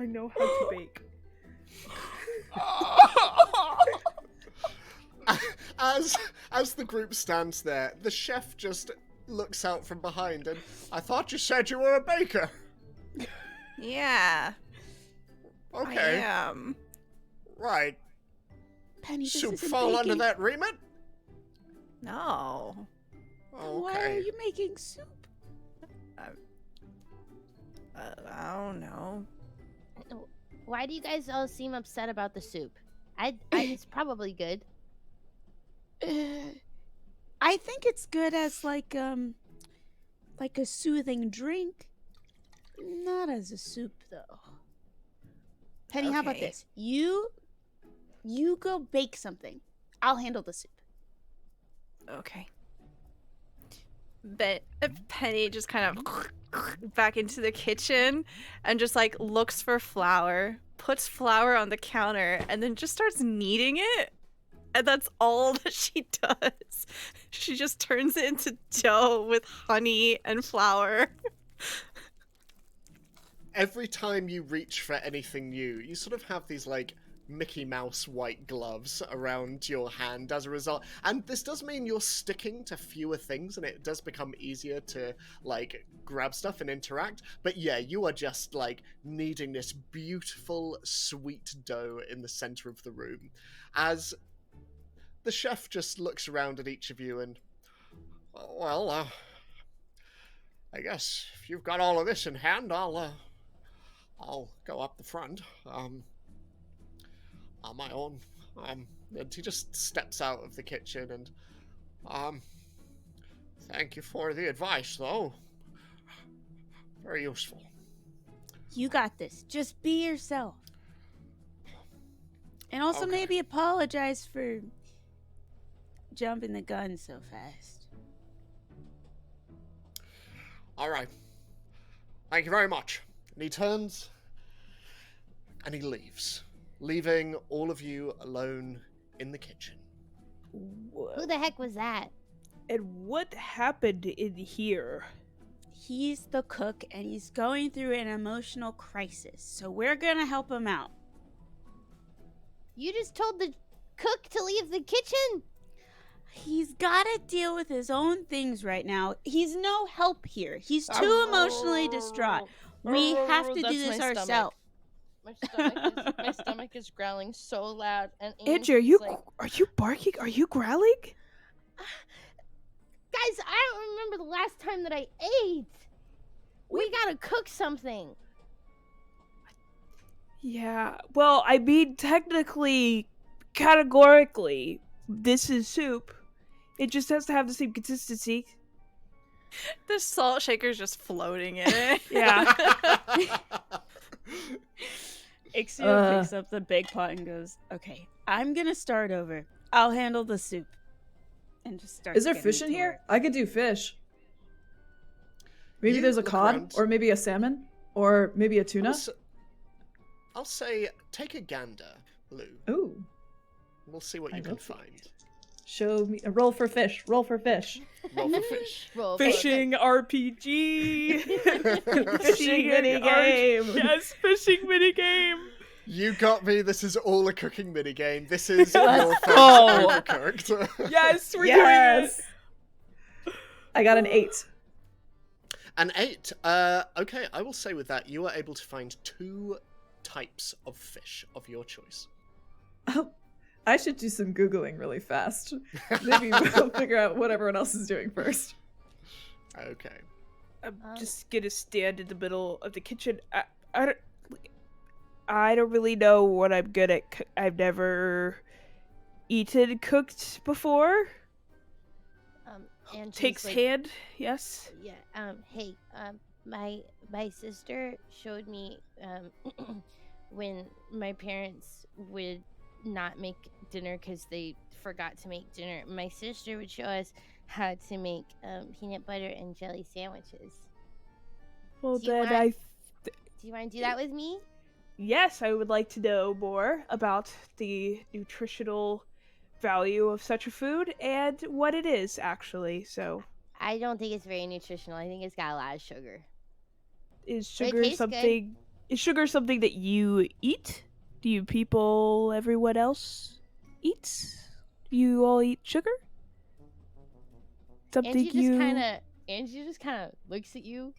know how to bake. As the group stands there, the chef just looks out from behind and, I thought you said you were a baker. Yeah. Okay. I am. Right. Penny, this Soup isn't fall under baking. that remit? No. Why are you making soup? I don't know. Why do you guys all seem upset about the soup? It's probably good. I think it's good as like a soothing drink. Not as a soup though. Penny, how about Okay. this? You go bake something. I'll handle the soup. Okay. But Penny just kind of back into the kitchen and just like looks for flour, puts flour on the counter, and then just starts kneading it. And that's all that she does. She just turns it into dough with honey and flour. Every time you reach for anything new, you sort of have these like Mickey Mouse white gloves around your hand as a result. And this does mean you're sticking to fewer things and it does become easier to like grab stuff and interact. But yeah, you are just like kneading this beautiful sweet dough in the center of the room. As the chef just looks around at each of you and, well, I guess if you've got all of this in hand, I'll go up the front. On my own. And he just steps out of the kitchen and, thank you for the advice, though. Very useful. You got this. Just be yourself. And also Okay. maybe apologize for jumping the gun so fast. All right. Thank you very much. And he turns and he leaves, leaving all of you alone in the kitchen. Who the heck was that? And what happened in here? He's the cook and he's going through an emotional crisis, so we're gonna help him out. You just told the cook to leave the kitchen? He's gotta deal with his own things right now. He's no help here. He's too emotionally distraught. We have to do That's this my stomach. ourselves. My stomach is growling so loud, and Andrew, are you barking? Are you growling? Guys, I don't remember the last time that I ate. We gotta cook something. Yeah. Well, I mean, technically, categorically, this is soup. It just has to have the same consistency. The salt shaker's just floating in it. Yeah. Ixio picks up the big pot and goes, "Okay, I'm gonna start over. I'll handle the soup." And just start. Is there fish in here? I could do fish. Maybe there's a cod, around. or maybe a salmon, or maybe a tuna. I'll say take a gander, Lou. Ooh. We'll see what I you can will see. find. Show me a roll for fish. Roll for fish. Roll for fish. Roll for Fishing RPG. Fishing mini game. Yes, fishing mini game. You got me. This is all a cooking minigame. This is Let's your go. Overcooked. Yes, we're Yes. doing I got an 8. An 8. Okay, I will say with that, you are able to find 2 types of fish of your choice. Oh, I should do some Googling really fast. Maybe we'll figure out what everyone else is doing first. Okay. I'm just gonna stand in the middle of the kitchen. I don't really know what I'm good at. I've never eaten cooked before. And she's Takes like, hand, yes. Yeah. Hey. My sister showed me when my parents would not make dinner because they forgot to make dinner. My sister would show us how to make peanut butter and jelly sandwiches. Well, Do you then want- Do you want to do that with me? Yes, I would like to know more about the nutritional value of such a food and what it is, actually. So, I don't think it's very nutritional. I think it's got a lot of sugar. is But it sugar tastes something? Is sugar something that you eat? Do you people, everyone else, eats? Do you all eat sugar? Something Angie just kind of looks at you,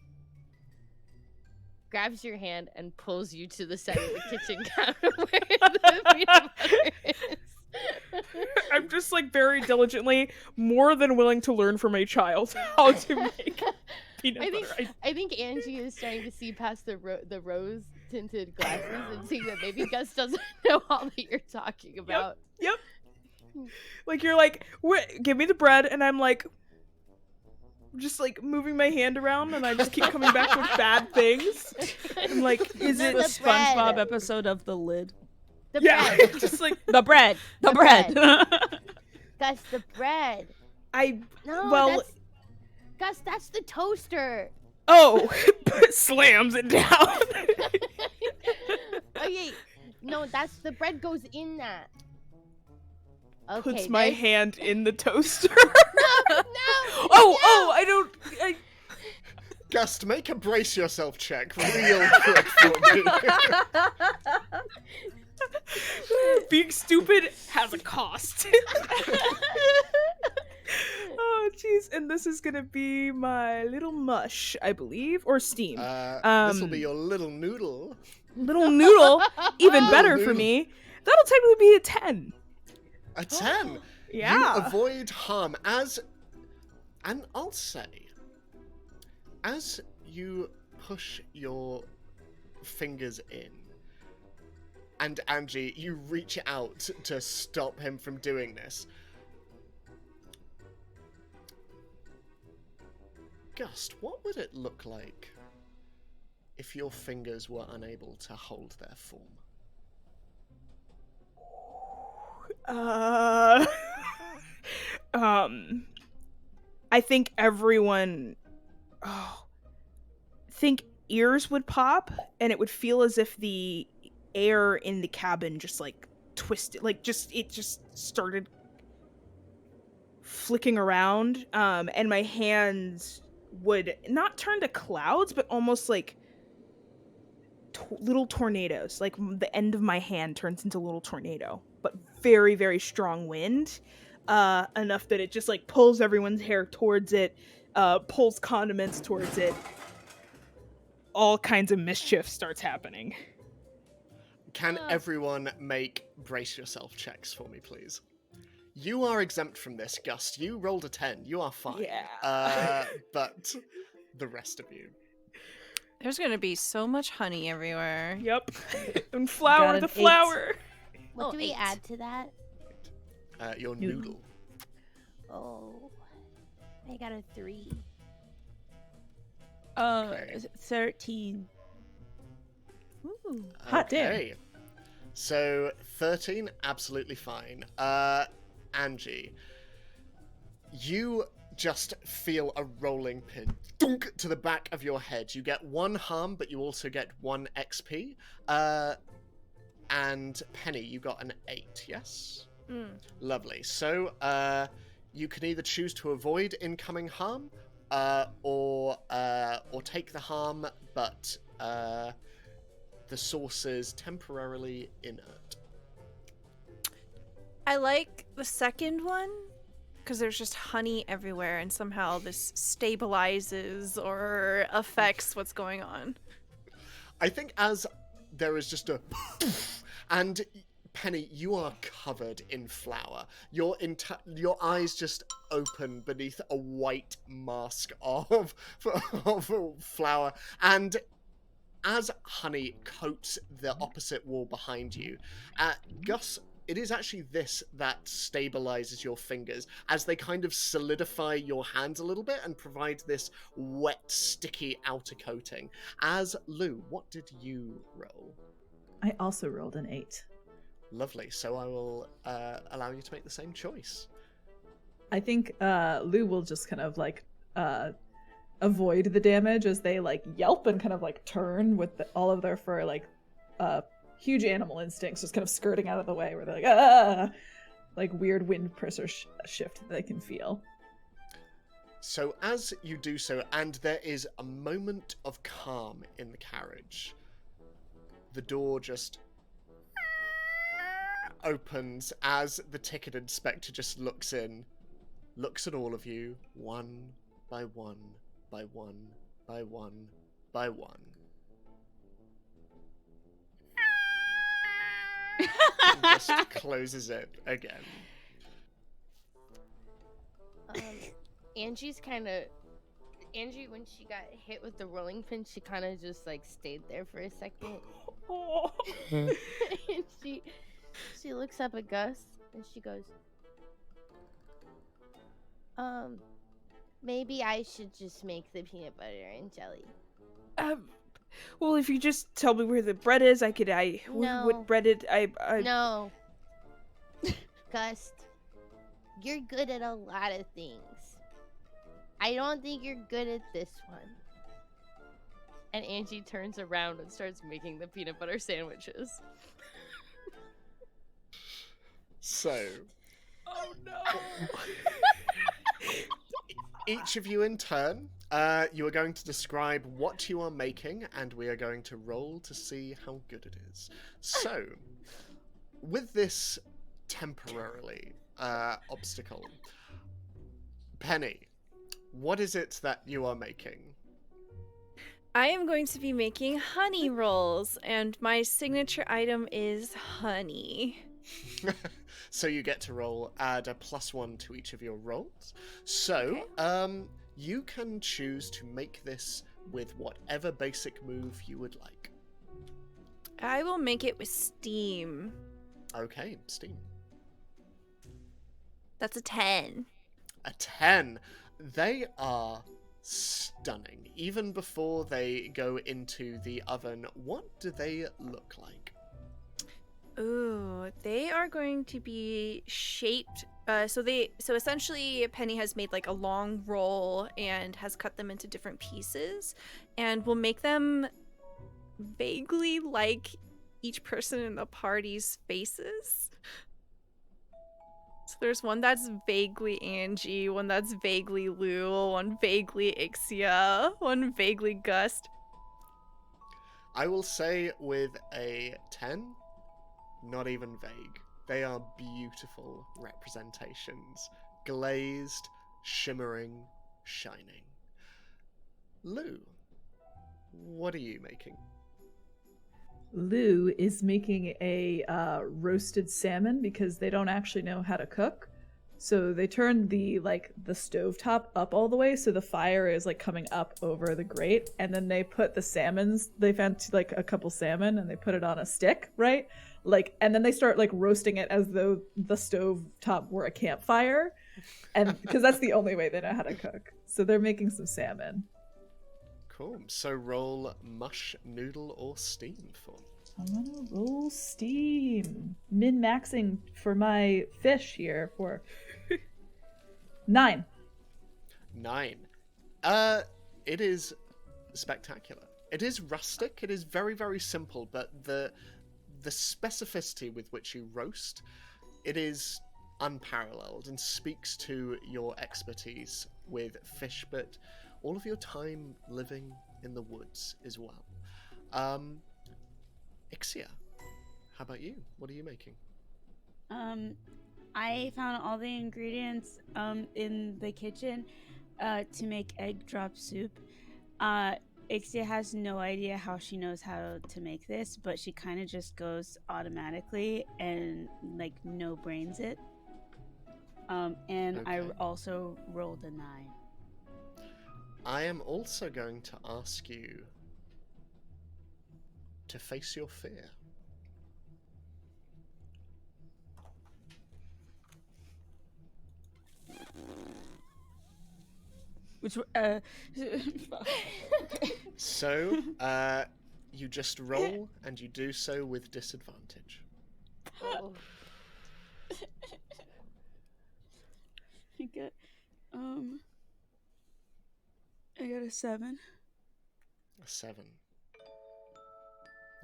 grabs your hand, and pulls you to the side of the kitchen counter where the peanut butter is. I'm just like very diligently, more than willing to learn from a child how to make peanut butter. I think Angie is starting to see past the rose tinted glasses and see that maybe Gus doesn't know all that you're talking about. Yep. Like you're like, give me the bread, and I'm like, just like moving my hand around, and I just keep coming back with bad things. I'm like, is it The the bread. SpongeBob episode of The Lid. The yeah, bread. just like The bread. The The bread. Gus, the bread. I. No, Well- Gus, that's the toaster. Oh, slams it down. Okay, no, that's the bread goes in that. Okay, Puts my there's- hand in the toaster. No, Oh, I don't. Gust, make a brace yourself check real quick for me. Being stupid has a cost. Oh, jeez. And this is gonna be my little mush, I believe, or steam. This will be your little noodle. Little noodle, even Little better for noodle. me. That'll technically be a 10. A 10. Yeah. You avoid harm and I'll say, as you push your fingers in, and Angie, you reach out to stop him from doing this. Gust, what would it look like if your fingers were unable to hold their form? I think everyone, think ears would pop, and it would feel as if the air in the cabin just like twisted, like it just started flicking around, and my hands would not turn to clouds, but almost like little tornadoes. Like the end of my hand turns into a little tornado, but very, very strong wind, enough that it just like pulls everyone's hair towards it, pulls condiments towards it, all kinds of mischief starts happening. Can everyone make brace yourself checks for me, please? You are exempt from this, Gust. You rolled a 10. You are fine. Yeah. But the rest of you. There's gonna be so much honey everywhere. Yep. And flour, Got the an 8. flour. What do we 8. add to that? Your noodle. Oh, I got a 3. Okay. 13. Ooh. Hot damn. Okay. So 13, absolutely fine. Angie, you just feel a rolling pin dunk to the back of your head. You get 1 harm, but you also get 1 XP. And Penny, you got an 8, yes? Lovely. So you can either choose to avoid incoming harm, or take the harm, but the source is temporarily inert. I like the second one because there's just honey everywhere, and somehow this stabilizes or affects what's going on. I think as there is just a and Penny, you are covered in flour. Your eyes just open beneath a white mask of flour, and as honey coats the opposite wall behind you, Gus, it is actually this that stabilizes your fingers as they kind of solidify your hands a little bit and provide this wet, sticky outer coating. As Lou, what did you roll? I also rolled an 8. Lovely. So I will allow you to make the same choice. I think Lou will just kind of like avoid the damage as they like yelp and kind of like turn with all of their fur, like huge animal instincts, just kind of skirting out of the way where they're like, ah, like weird wind pressure shift that they can feel. So as you do so, and there is a moment of calm in the carriage, the door just opens as the ticket inspector just looks in, looks at all of you, one by one, by one, by one, by one. And just closes it again. Angie, when she got hit with the rolling pin, she kind of just like stayed there for a second. And she looks up at Gus and she goes, maybe I should just make the peanut butter and jelly. Well, if you just tell me where the bread is, No. what bread it, No. Gus, you're good at a lot of things. I don't think you're good at this one. And Angie turns around and starts making the peanut butter sandwiches. So, Oh no. each of you in turn, you are going to describe what you are making, and we are going to roll to see how good it is. So, with this temporarily obstacle, Penny, what is it that you are making? I am going to be making honey rolls, and my signature item is honey. So you get to add a +1 to each of your rolls. So, you can choose to make this with whatever basic move you would like. I will make it with steam. Okay, steam. That's a 10. A 10. They are stunning. Even before they go into the oven, what do they look like? Ooh, they are going to be shaped. So essentially Penny has made like a long roll and has cut them into different pieces, and will make them vaguely like each person in the party's faces. So there's one that's vaguely Angie, one that's vaguely Lou, one vaguely Ixia, one vaguely Gust. I will say with a 10, not even vague. They are beautiful representations. Glazed, shimmering, shining. Lou, what are you making? Lou is making a roasted salmon because they don't actually know how to cook. So they turned the stovetop up all the way so the fire is like coming up over the grate, and then they put the salmons, they found like a couple salmon and they put it on a stick, right? Like, and then they start like roasting it as though the stovetop were a campfire, and because that's the only way they know how to cook. So they're making some salmon. Cool. So roll mush, noodle, or steam for me. I'm gonna roll steam. Min-maxing for my fish here for 9. 9. It is spectacular. It is rustic. It is very, very simple, but the specificity with which you roast, it is unparalleled and speaks to your expertise with fish, but all of your time living in the woods as well. Ixia, how about you? What are you making? I found all the ingredients in the kitchen to make egg drop soup. Ixia has no idea how she knows how to make this, but she kind of just goes automatically and like no brains it. And I Okay. also rolled a 9. I am also going to ask you to face your fear. Which So, you just roll, and you do so with disadvantage. Oh. I got a 7. A 7.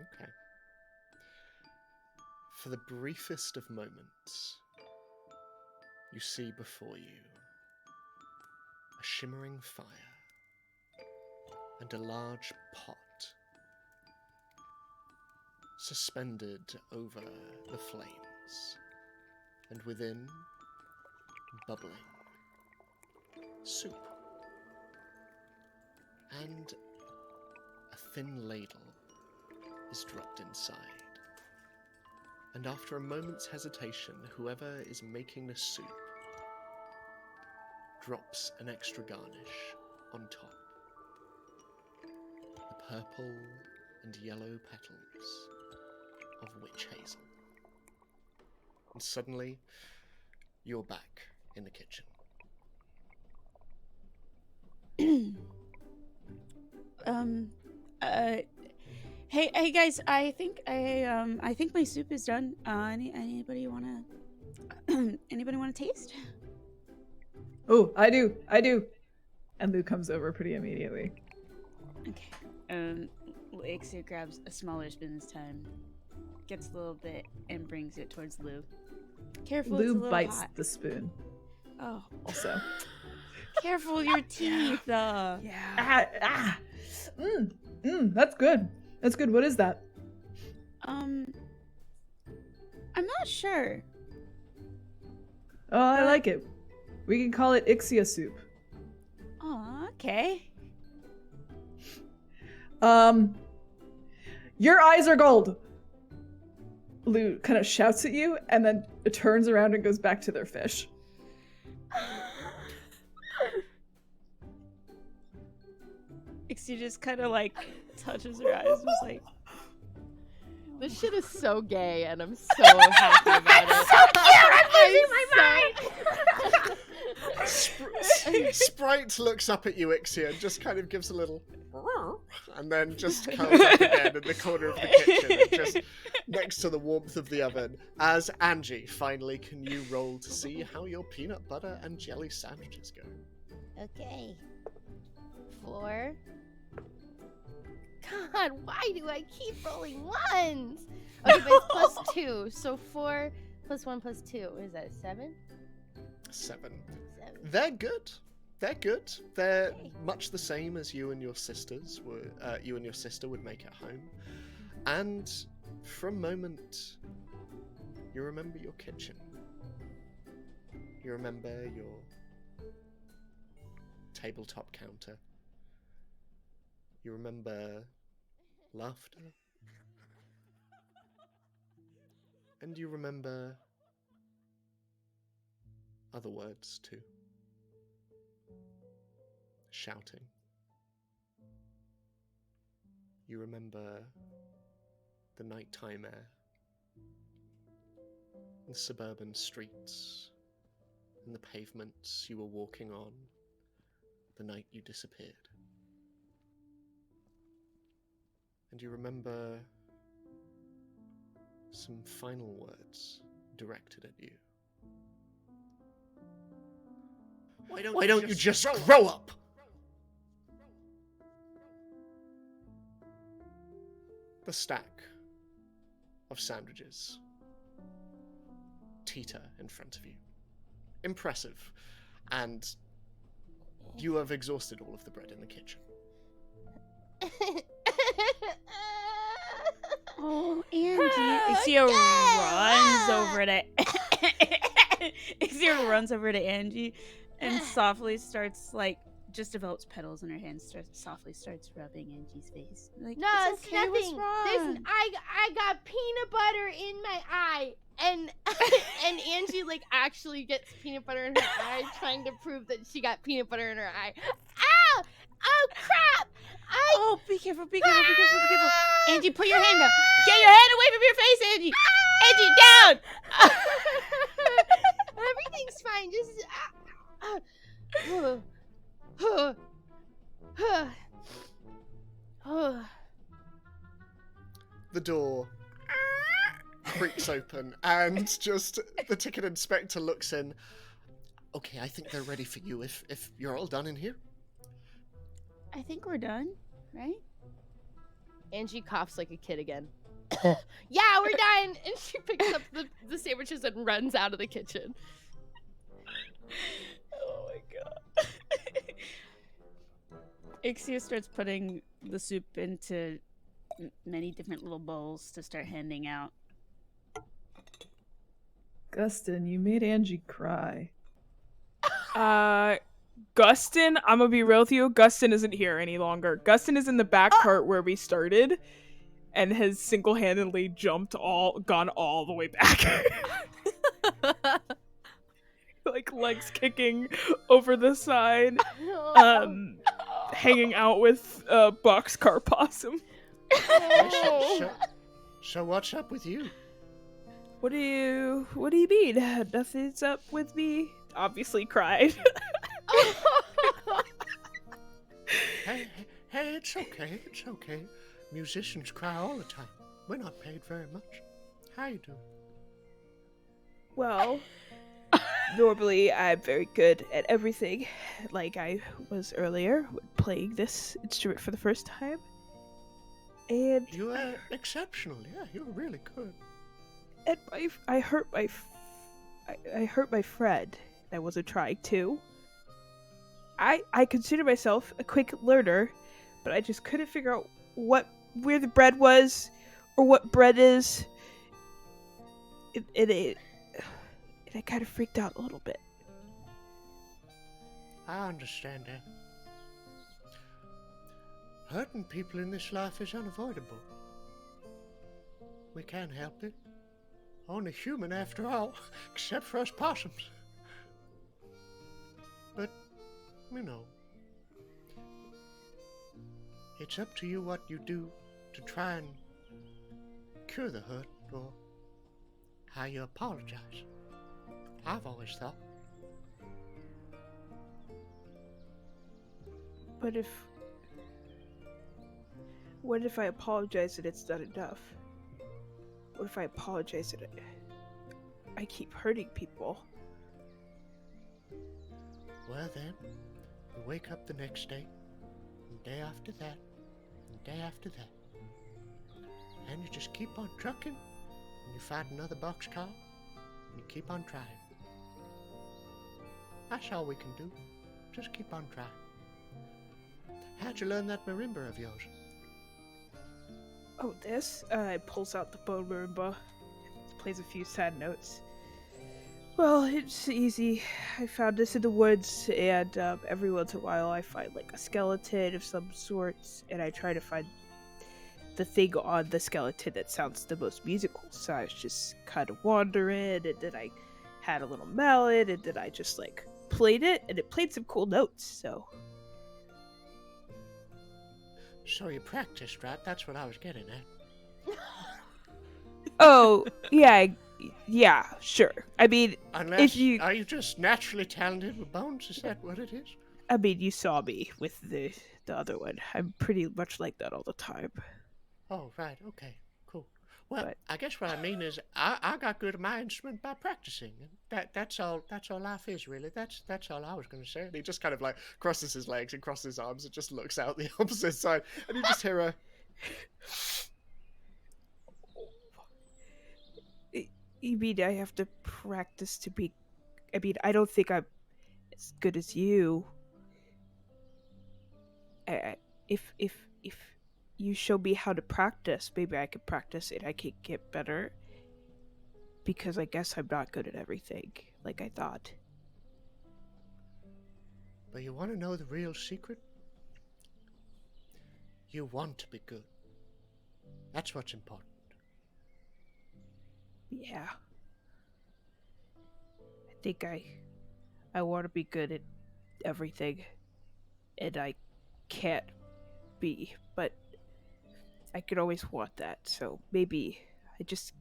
Okay. For the briefest of moments, you see before you a shimmering fire and a large pot suspended over the flames, and within, bubbling soup and a thin ladle is dropped inside. And after a moment's hesitation, whoever is making the soup drops an extra garnish on top. The purple and yellow petals of witch hazel. And suddenly, you're back in the kitchen. Hey guys, I think my soup is done. Anybody wanna taste? Oh, I do. And Lou comes over pretty immediately. Okay. Ixia grabs a smaller spoon this time, gets a little bit, and brings it towards Lou. Careful, it's a Lou little bites hot. the spoon. Oh, Also. careful your teeth. Yeah. That's good. That's good. What is that? I'm not sure. Oh, I like it. We can call it Ixia soup. Oh, okay. Your eyes are gold. Lou kind of shouts at you and then turns around and goes back to their fish. Ixia just kind of like touches her eyes and was like, This shit is so gay, and I'm so happy about it. So cute! I'm losing my mind! Sprite looks up at you, Ixia, and just kind of gives a little... and then just comes up again in the corner of the kitchen, and just next to the warmth of the oven. As Angie, finally, can you roll to see how your peanut butter and jelly sandwiches go? Okay. 4. God, why do I keep rolling ones? Okay, but it's plus 2, so 4 plus 1 plus 2. What is that, 7? 7. 7. They're good. They're good. They're much the same as you and your sisters were. You and your sister would make at home. And for a moment, you remember your kitchen. You remember your tabletop counter. You remember laughter. And you remember other words too. Shouting. You remember the nighttime air, the suburban streets, and the pavements you were walking on the night you disappeared. And you remember some final words directed at you. Why don't you just grow up? The stack of sandwiches teeter in front of you. Impressive. And you have exhausted all of the bread in the kitchen. Oh, Angie. Ixia runs over to Angie and softly starts, like, just develops petals in her hands, softly starts rubbing Angie's face. Like, No, it's it's okay, what's nothing. wrong? Listen, I got peanut butter in my eye, and and Angie like actually gets peanut butter in her eye, trying to prove that she got peanut butter in her eye. Ow! Oh crap! Oh, be careful, be careful, be careful, be careful. Angie, put your hand down. Get your hand away from your face, Angie. Angie, down. Everything's fine. Just. The door creaks open, and just the ticket inspector looks in. Okay, I think they're ready for you if you're all done in here. I think we're done, right? Angie coughs like a kid again. Yeah, we're done. And she picks up the sandwiches and runs out of the kitchen. Oh my god. Ixia starts putting the soup into many different little bowls to start handing out. Gustin, you made Angie cry. Gustin, I'm gonna be real with you. Gustin isn't here any longer. Gustin is in the back part where we started, and has single-handedly gone all the way back. Like legs kicking over the side, hanging out with Boxcar Possum. So what's up with you? What do you mean? Nothing's up with me. Obviously cried. Hey, it's okay. Musicians cry all the time. We're not paid very much. How you doing? Well, normally I'm very good at everything, like I was earlier, playing this instrument for the first time. And You are exceptional, yeah, you were really good. And I hurt my friend. I wasn't trying to. I consider myself a quick learner, but I just couldn't figure out where the bread was, or what bread is. And I kind of freaked out a little bit. I understand that. Hurting people in this life is unavoidable. We can't help it. Only human after all, except for us possums. But, you know, it's up to you what you do to try and cure the hurt, or how you apologize. I've always thought. But what if I apologize and it's not enough? What if I apologize and I keep hurting people? Well then, you wake up the next day, and day after that, and day after that. And you just keep on trucking, and you find another boxcar, and you keep on trying. That's all we can do. Just keep on trying. How'd you learn that marimba of yours? Oh, this? It pulls out the bone marimba, plays a few sad notes. Well, it's easy. I found this in the woods, and every once in a while I find like a skeleton of some sorts, and I try to find the thing on the skeleton that sounds the most musical. So I was just kind of wandering, and then I had a little melon, and then I just like played it, and it played some cool notes. So you practiced, right? That's what I was getting at. oh yeah, sure. I mean, Unless, are you just naturally talented with bones? Is that what it is? I mean, you saw me with the other one. I'm pretty much like that all the time. Oh, right. Okay. Cool. Well, But- I guess what I mean is I got good at my instrument by practicing. That's all life is, really. That's all I was going to say. And he just kind of like crosses his legs and crosses his arms and just looks out the opposite side. And you just hear a... You mean I have to practice to be... I mean, I don't think I'm as good as you. If you show me how to practice, maybe I could practice and I could get better. Because I guess I'm not good at everything, like I thought. But you want to know the real secret? You want to be good. That's what's important. Yeah. I think I want to be good at everything. And I can't be, but I could always want that. So maybe I just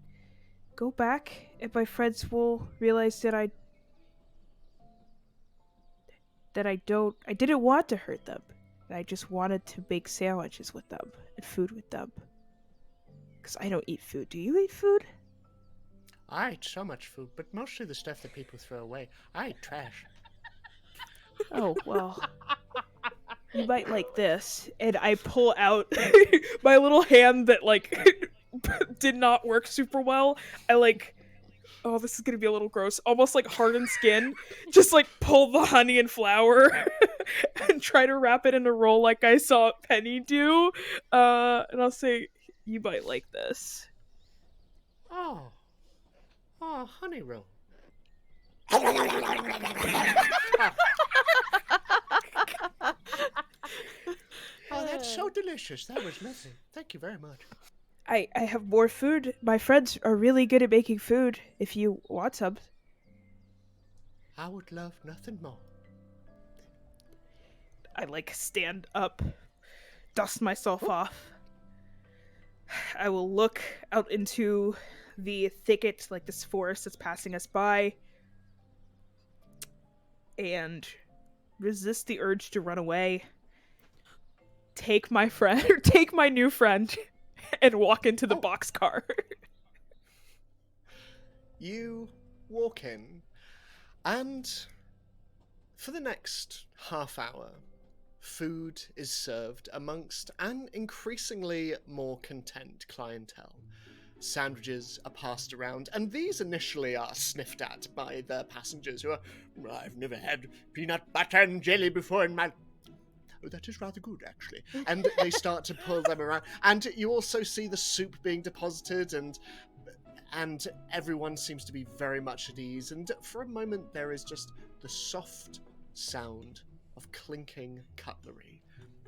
go back and my friends will realize that I didn't want to hurt them. I just wanted to make sandwiches with them and food with them. Because I don't eat food. Do you eat food? I eat so much food, but mostly the stuff that people throw away. I eat trash. Oh, well. You might like this. And I pull out my little hand that, like, did not work super well. I, like, oh, this is gonna be a little gross. Almost like hardened skin. Just, like, pull the honey and flour and try to wrap it in a roll like I saw Penny do. And I'll say, you might like this. Oh, honey roll. Oh, that's so delicious. That was nothing. Thank you very much. I have more food. My friends are really good at making food, if you want some. I would love nothing more. I, like, stand up, dust myself off. I will look out into the thicket, like this forest that's passing us by, and resist the urge to run away. Take my friend, or take my new friend, and walk into the boxcar. You walk in, and for the next half hour, food is served amongst an increasingly more content clientele. Sandwiches are passed around, and these initially are sniffed at by the passengers who are, I've never had peanut butter and jelly before in my... Oh, that is rather good, actually. And they start to pull them around. And you also see the soup being deposited, and everyone seems to be very much at ease. And for a moment, there is just the soft sound of clinking cutlery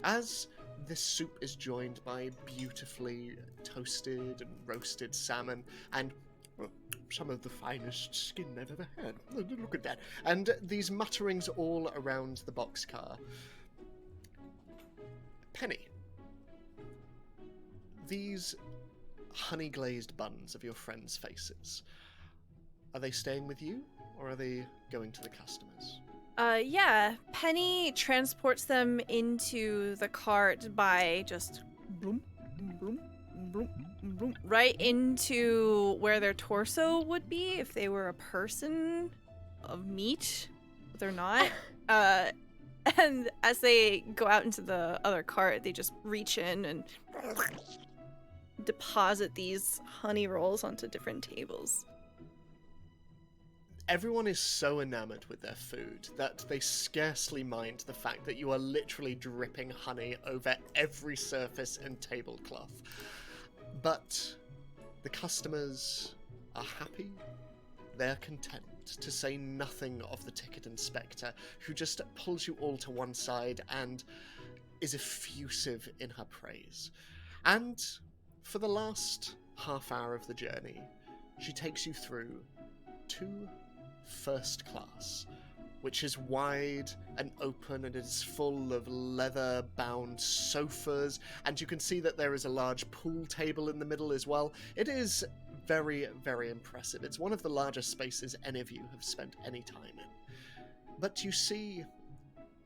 as this soup is joined by beautifully toasted and roasted salmon and some of the finest skin I've ever had. Look at that. And these mutterings all around the boxcar. Penny, these honey-glazed buns of your friends' faces, are they staying with you, or are they going to the customers? Yeah. Penny transports them into the cart by just boom, boom, boom, boom, right into where their torso would be if they were a person of meat. But they're not. And as they go out into the other cart, they just reach in and deposit these honey rolls onto different tables. Everyone is so enamored with their food that they scarcely mind the fact that you are literally dripping honey over every surface and tablecloth. But the customers are happy, they're content. to say nothing of the ticket inspector, who just pulls you all to one side and is effusive in her praise. And for the last half hour of the journey, she takes you through to first class, which is wide and open, and it is full of leather-bound sofas, and you can see that there is a large pool table in the middle as well. It is very, very impressive. It's one of the largest spaces any of you have spent any time in. But you see,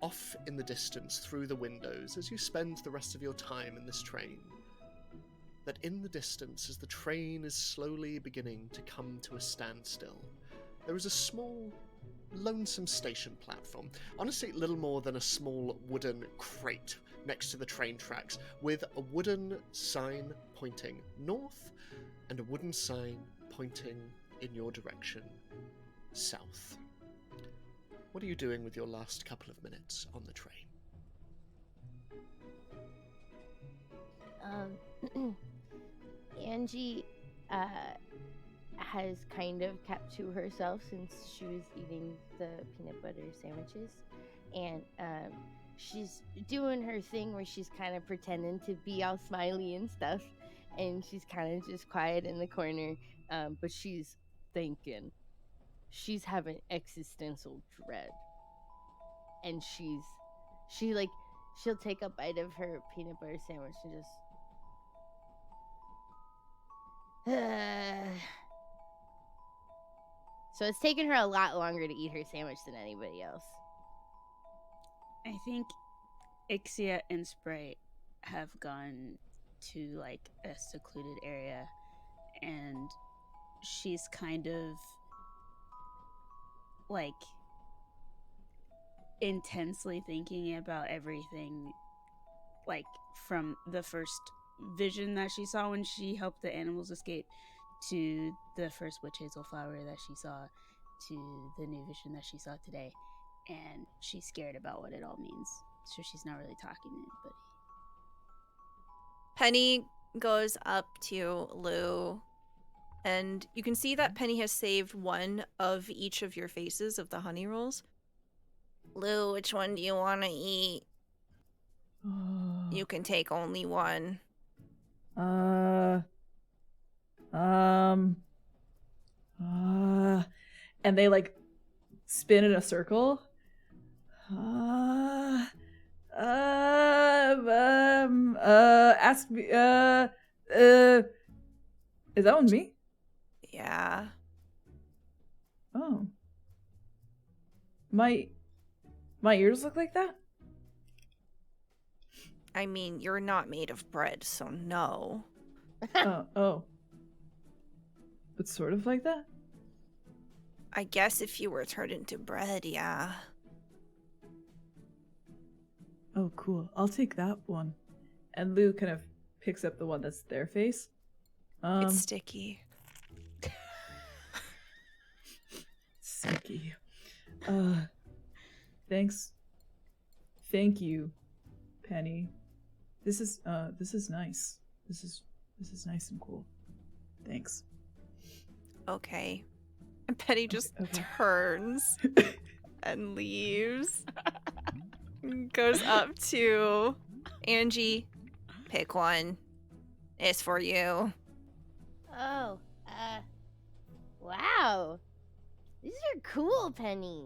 off in the distance through the windows, as you spend the rest of your time in this train, that in the distance, as the train is slowly beginning to come to a standstill, there is a small, lonesome station platform, honestly little more than a small wooden crate next to the train tracks, with a wooden sign pointing north and a wooden sign pointing in your direction, south. What are you doing with your last couple of minutes on the train? Angie has kind of kept to herself since she was eating the peanut butter sandwiches, and she's doing her thing where she's kind of pretending to be all smiley and stuff, and she's kind of just quiet in the corner, but she's thinking. She's having existential dread, and she'll take a bite of her peanut butter sandwich and just so it's taken her a lot longer to eat her sandwich than anybody else. I think Ixia and Sprite have gone to like a secluded area, and she's kind of like intensely thinking about everything, like from the first vision that she saw when she helped the animals escape, to the first witch hazel flower that she saw, to the new vision that she saw today, and she's scared about what it all means, so she's not really talking to anybody. Penny goes up to Lou, and you can see that Penny has saved one of each of your faces of the honey rolls. Lou, which one do you want to eat? You can take only one. And they like spin in a circle. Ask me. Is that one me? Yeah. Oh. My ears look like that? I mean, you're not made of bread, so no. Oh. But sort of like that? I guess if you were turned into bread, yeah. Oh, cool. I'll take that one. And Lou kind of picks up the one that's their face. It's sticky. Sticky. Thanks. Thank you, Penny. This is nice. This is nice and cool. Thanks. Okay. And Penny just turns and leaves. Goes up to Angie. Pick one. It's for you. Oh, wow. These are cool, Penny.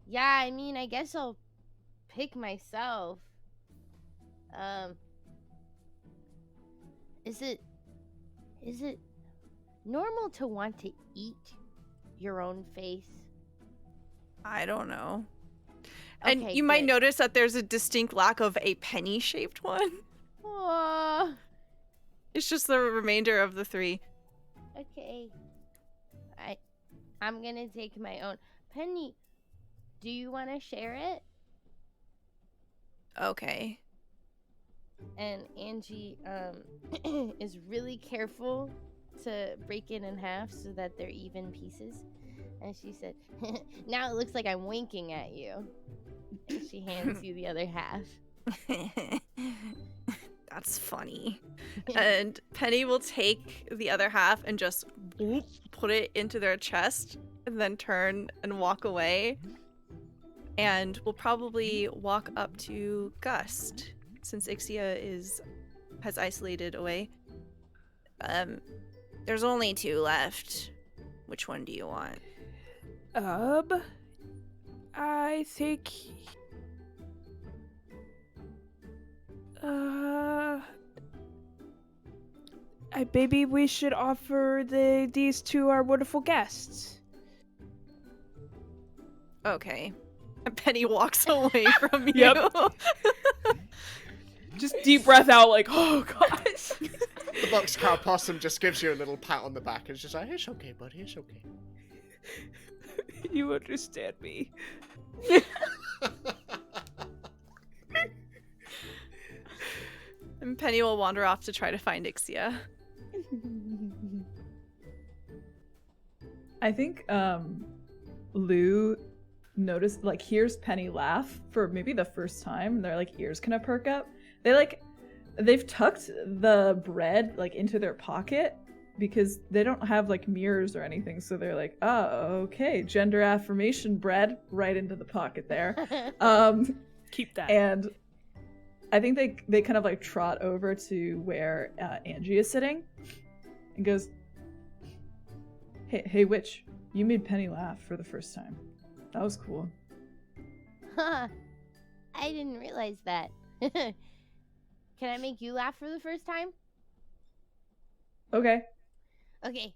Yeah, I mean, I guess I'll pick myself. Is it normal to want to eat your own face? I don't know. And Okay, you might good. notice that there's a distinct lack of a penny-shaped one. Aw. It's just the remainder of the three. Okay. I'm gonna take my own. Penny, do you want to share it? Okay. And Angie is really careful to break it in half so that they're even pieces. And she said, now it looks like I'm winking at you. And she hands you the other half. That's funny. And Penny will take the other half and just whoop, put it into their chest and then turn and walk away. And we'll probably walk up to Gust since Ixia has isolated away. There's only 2 left. Which one do you want? I think maybe we should offer these to our wonderful guests. Okay. And Penny walks away from you. Yep. Just deep breath out, like, oh gosh. The boxcar possum just gives you a little pat on the back and is just like, it's okay, buddy, it's okay. You understand me. And Penny will wander off to try to find Ixia. I think Lou noticed, like, hears Penny laugh for maybe the first time, and their like ears kind of perk up. They've tucked the bread like into their pocket because they don't have like mirrors or anything, so they're like, oh, okay, gender affirmation bread right into the pocket there. Keep that. And I think they kind of like trot over to where Angie is sitting and goes, hey witch, you made Penny laugh for the first time. That was cool. Huh. I didn't realize that. Can I make you laugh for the first time? Okay. Okay,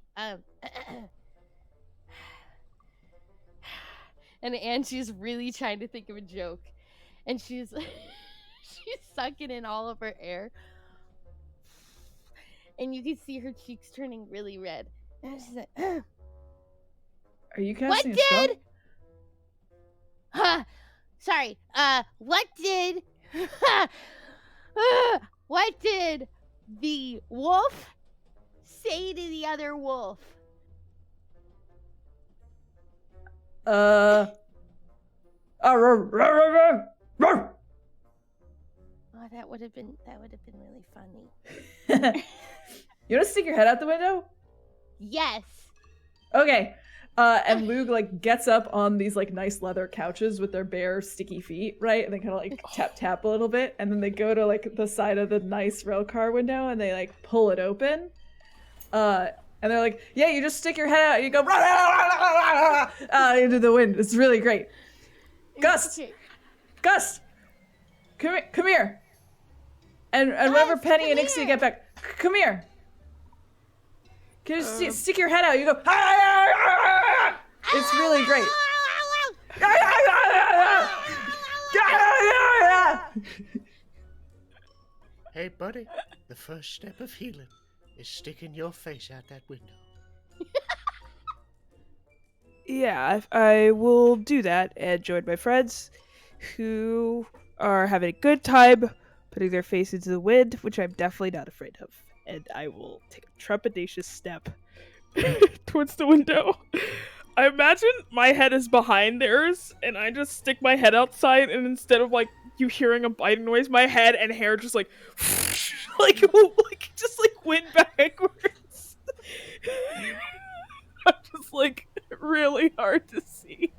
and Angie's really trying to think of a joke. And she's she's sucking in all of her air. And you can see her cheeks turning really red. And she's like, Are you casting what a spell? did? Sorry. What did the wolf say to the other wolf? Oh, That would have been really funny. You want to stick your head out the window? Yes. Okay. And Luke like gets up on these like nice leather couches with their bare sticky feet, right? And they kind of like tap a little bit, and then they go to like the side of the nice rail car window and they like pull it open. And they're like, yeah, you just stick your head out and you go into the wind. It's really great. Gust, come here. And whenever Penny and Ixia get back, come here. Can you stick your head out? You go. It's really great. Hey, buddy, the first step of healing is sticking your face out that window. Yeah, I will do that and join my friends who are having a good time putting their face into the wind, which I'm definitely not afraid of. And I will take a trepidatious step towards the window. I imagine my head is behind theirs, and I just stick my head outside, and instead of like you hearing a biting noise, my head and hair just like like just like went backwards. I'm just like really hard to see.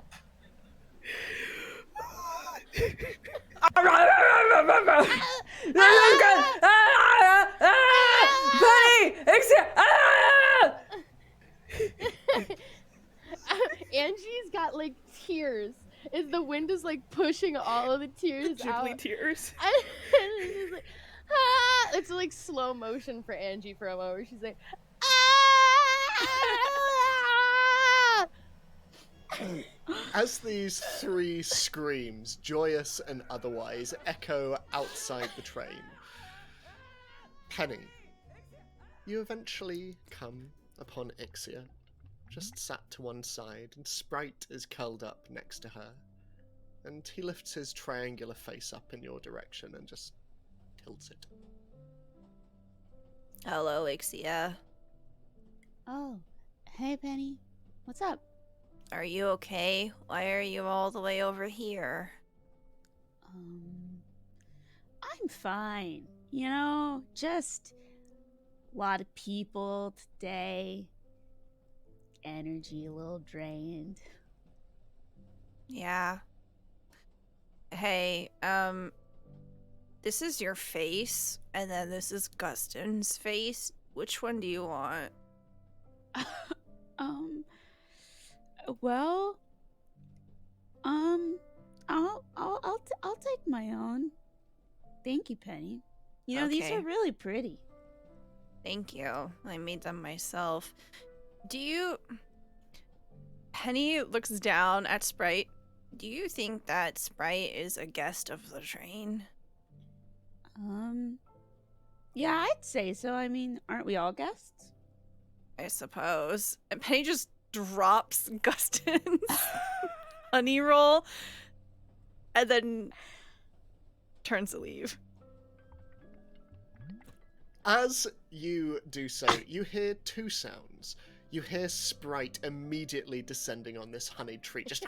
Angie's got like tears. The wind is like pushing all of the tears out. Ghibli tears. And it's like, it's like slow motion for Angie for a moment. She's like, As these 3 screams, joyous and otherwise, echo outside the train, Penny, you eventually come upon Ixia, just sat to one side, and Sprite is curled up next to her, and he lifts his triangular face up in your direction and just tilts it. Hello, Ixia. Oh, hey, Penny. What's up? Are you okay? Why are you all the way over here? I'm fine. just a lot of people today. Energy a little drained. Yeah. Hey, this is your face, and then this is Gustin's face. Which one do you want? Well, I'll take my own. Thank you, Penny. These Okay. are really pretty. Thank you. I made them myself. Penny looks down at Sprite. Do you think that Sprite is a guest of the train? Yeah, I'd say so. I mean, aren't we all guests? I suppose. And Penny just drops Gustin's honey roll and then turns to leave. As you do so, you hear two sounds. You hear Sprite immediately descending on this honeyed tree, just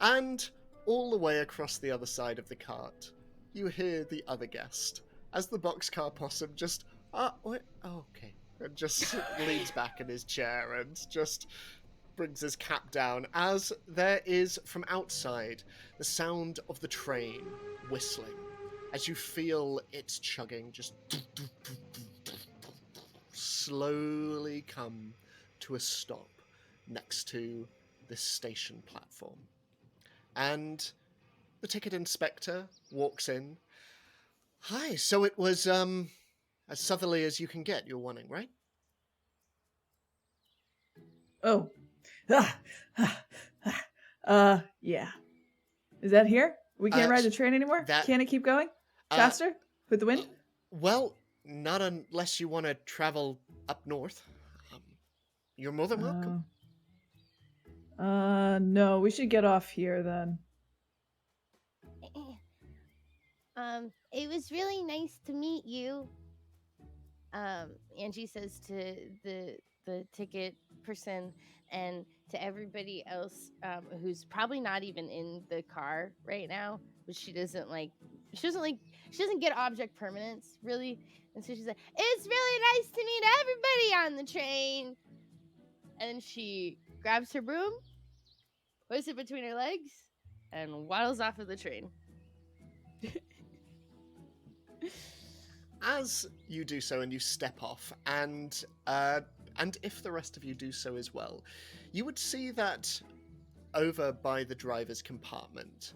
and all the way across the other side of the cart, you hear the other guest as the boxcar possum just okay, and just leans back in his chair and just brings his cap down as there is from outside the sound of the train whistling as you feel its chugging just slowly come to a stop next to this station platform. And the ticket inspector walks in. Hi, so it was as southerly as you can get, you're wanting, right? Oh. Yeah. Is that here? We can't ride the train anymore? Can it keep going? Faster? With the wind? Well, not unless you want to travel up north. You're more than welcome. No, we should get off here then. It was really nice to meet you. Angie says to the ticket person and to everybody else who's probably not even in the car right now, but she doesn't get object permanence really, and so she's like, it's really nice to meet everybody on the train. And then she grabs her broom, puts it between her legs, and waddles off of the train. As you do so and you step off, and if the rest of you do so as well, you would see that over by the driver's compartment,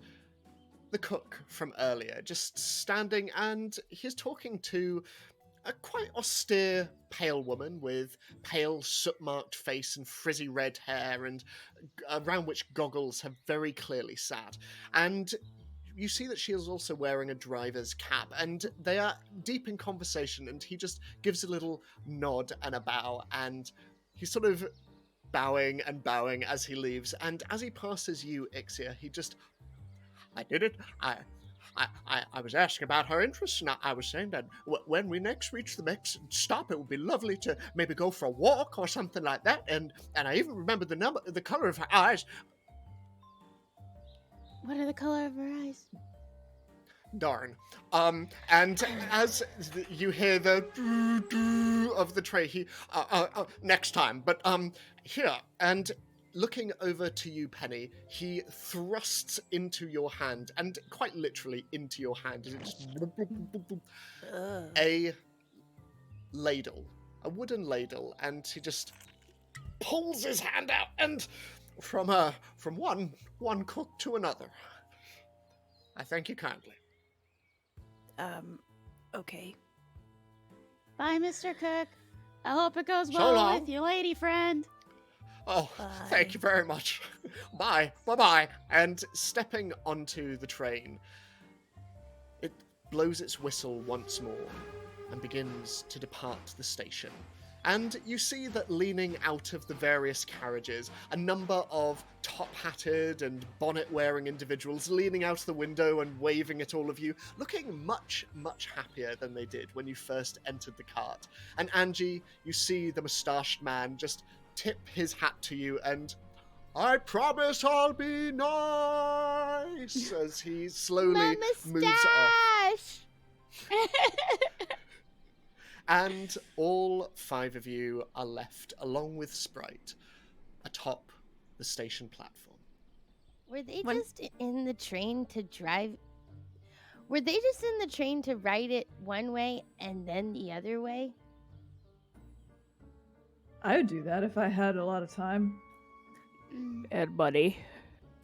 the cook from earlier just standing, and he's talking to a quite austere pale woman with pale soot-marked face and frizzy red hair, and around which goggles have very clearly sat. And you see that she is also wearing a driver's cap, and they are deep in conversation, and he just gives a little nod and a bow, and he's sort of bowing and bowing as he leaves. And as he passes you, Ixia, he just, I did it. I was asking about her interests, and I was saying that when we next reach the next stop, it would be lovely to maybe go for a walk or something like that. And I even remember the color of her eyes. What are the color of her eyes? Darn. And as you hear the doo of the tray, he next time. But here, and looking over to you, Penny, he thrusts into your hand, and quite literally into your hand, and it's just a ladle, a wooden ladle, and he just pulls his hand out, and from one cook to another. I thank you kindly. Okay. Bye, Mr. Cook. I hope it goes So well long. with your lady friend. Oh, Bye. thank you very much. Bye. Bye-bye. And stepping onto the train, it blows its whistle once more and begins to depart the station. And you see that leaning out of the various carriages, a number of top-hatted and bonnet-wearing individuals leaning out the window and waving at all of you, looking much, much happier than they did when you first entered the cart. And Angie, you see the moustached man just tip his hat to you and, I promise I'll be nice, as he slowly moves off. And all 5 of you are left, along with Sprite, atop the station platform. Were they just in the train to drive? Were they just in the train to ride it one way and then the other way? I would do that if I had a lot of time. Ed buddy.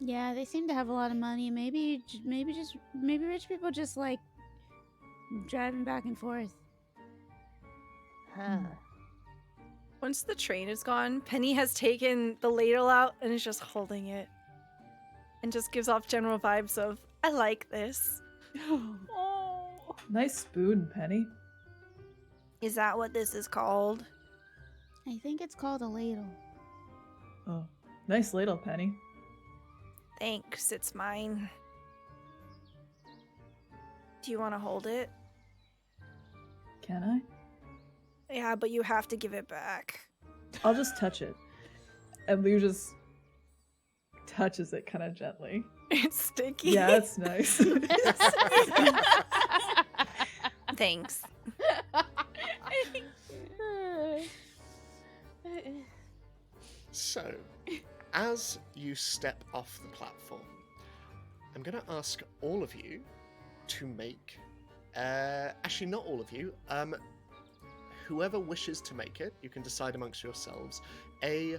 Yeah, they seem to have a lot of money. Maybe rich people just like driving back and forth. Huh. Once the train is gone, Penny has taken the ladle out and is just holding it. And just gives off general vibes of, I like this. Oh. Nice spoon, Penny. Is that what this is called? I think it's called a ladle. Oh, nice ladle, Penny. Thanks, it's mine. Do you want to hold it? Can I? Yeah, but you have to give it back. I'll just touch it. And Lou just touches it kind of gently. It's sticky. Yeah, that's nice. Thanks. So, as you step off the platform, I'm going to ask all of you to make... actually, not all of you. Whoever wishes to make it, you can decide amongst yourselves, a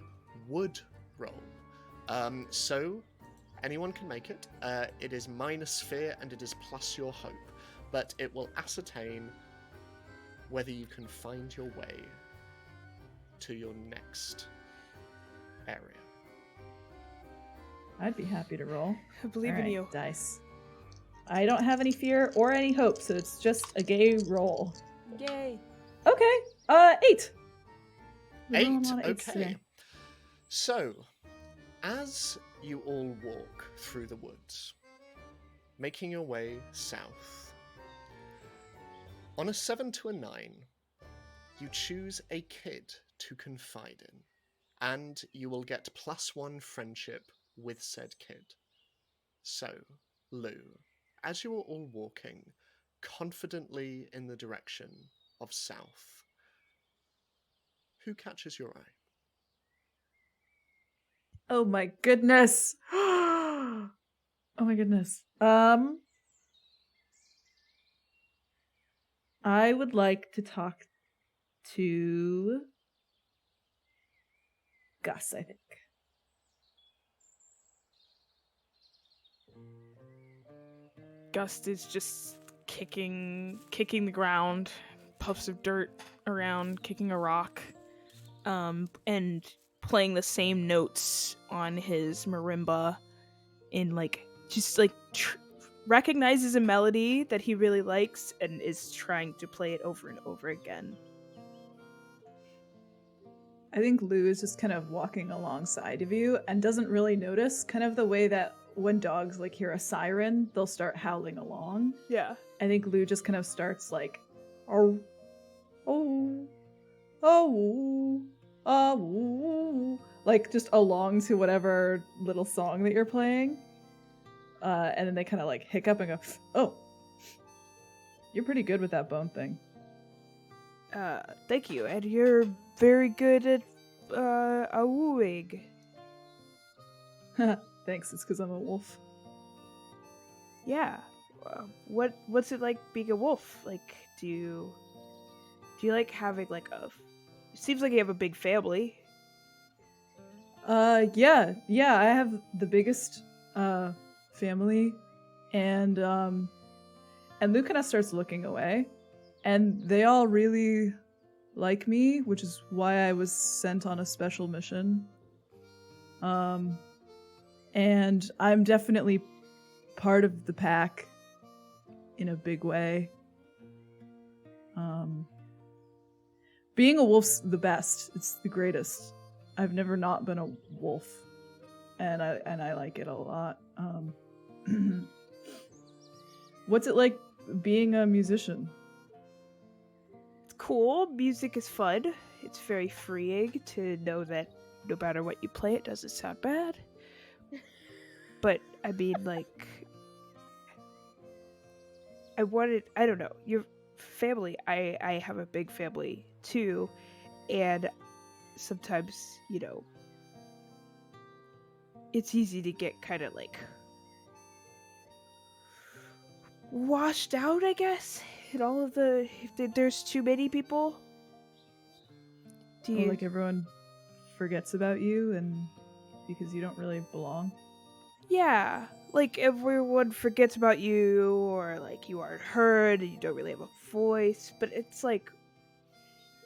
wood roll. So, anyone can make it. It is minus fear and it is plus your hope. But it will ascertain whether you can find your way to your next area. I'd be happy to roll. I believe in Alright, you. Dice. I don't have any fear or any hope, so it's just a gay roll. Yay. Okay, 8. We're rolling 8, a lot of eights okay. today. So, as you all walk through the woods, making your way south, on a 7 to a 9, you choose a kid to confide in, and you will get +1 friendship with said kid. So, Lou, as you are all walking confidently in the direction of south, who catches your eye? Oh my goodness. Oh my goodness. I would like to talk to Gus, I think. Gust is just kicking the ground, puffs of dirt around, kicking a rock, and playing the same notes on his marimba in recognizes a melody that he really likes and is trying to play it over and over again. I think Lou is just kind of walking alongside of you and doesn't really notice, kind of the way that when dogs like hear a siren, they'll start howling along. Yeah. I think Lou just kind of starts like, oh, oh, oh, oh, like just along to whatever little song that you're playing. And then they kind of like hiccup and go, oh, you're pretty good with that bone thing. Thank you, and you're very good at awooing. Thanks, it's because I'm a wolf. Yeah. What's it like being a wolf? Like, do you like having like a? It seems like you have a big family. Yeah, I have the biggest family, and Lou kind of starts looking away, and they all really like me, which is why I was sent on a special mission. And I'm definitely part of the pack in a big way. Being a wolf's the best. It's the greatest. I've never not been a wolf, and I like it a lot. What's it like being a musician? It's cool. Music is fun. It's very freeing to know that no matter what you play, it doesn't sound bad. But I mean, like, I don't know, your family, I have a big family too, and sometimes, it's easy to get kind of like washed out, I guess, in all of if there's too many people. Like everyone forgets about you and because you don't really belong. Yeah, like everyone forgets about you, or like you aren't heard and you don't really have a voice, but it's like,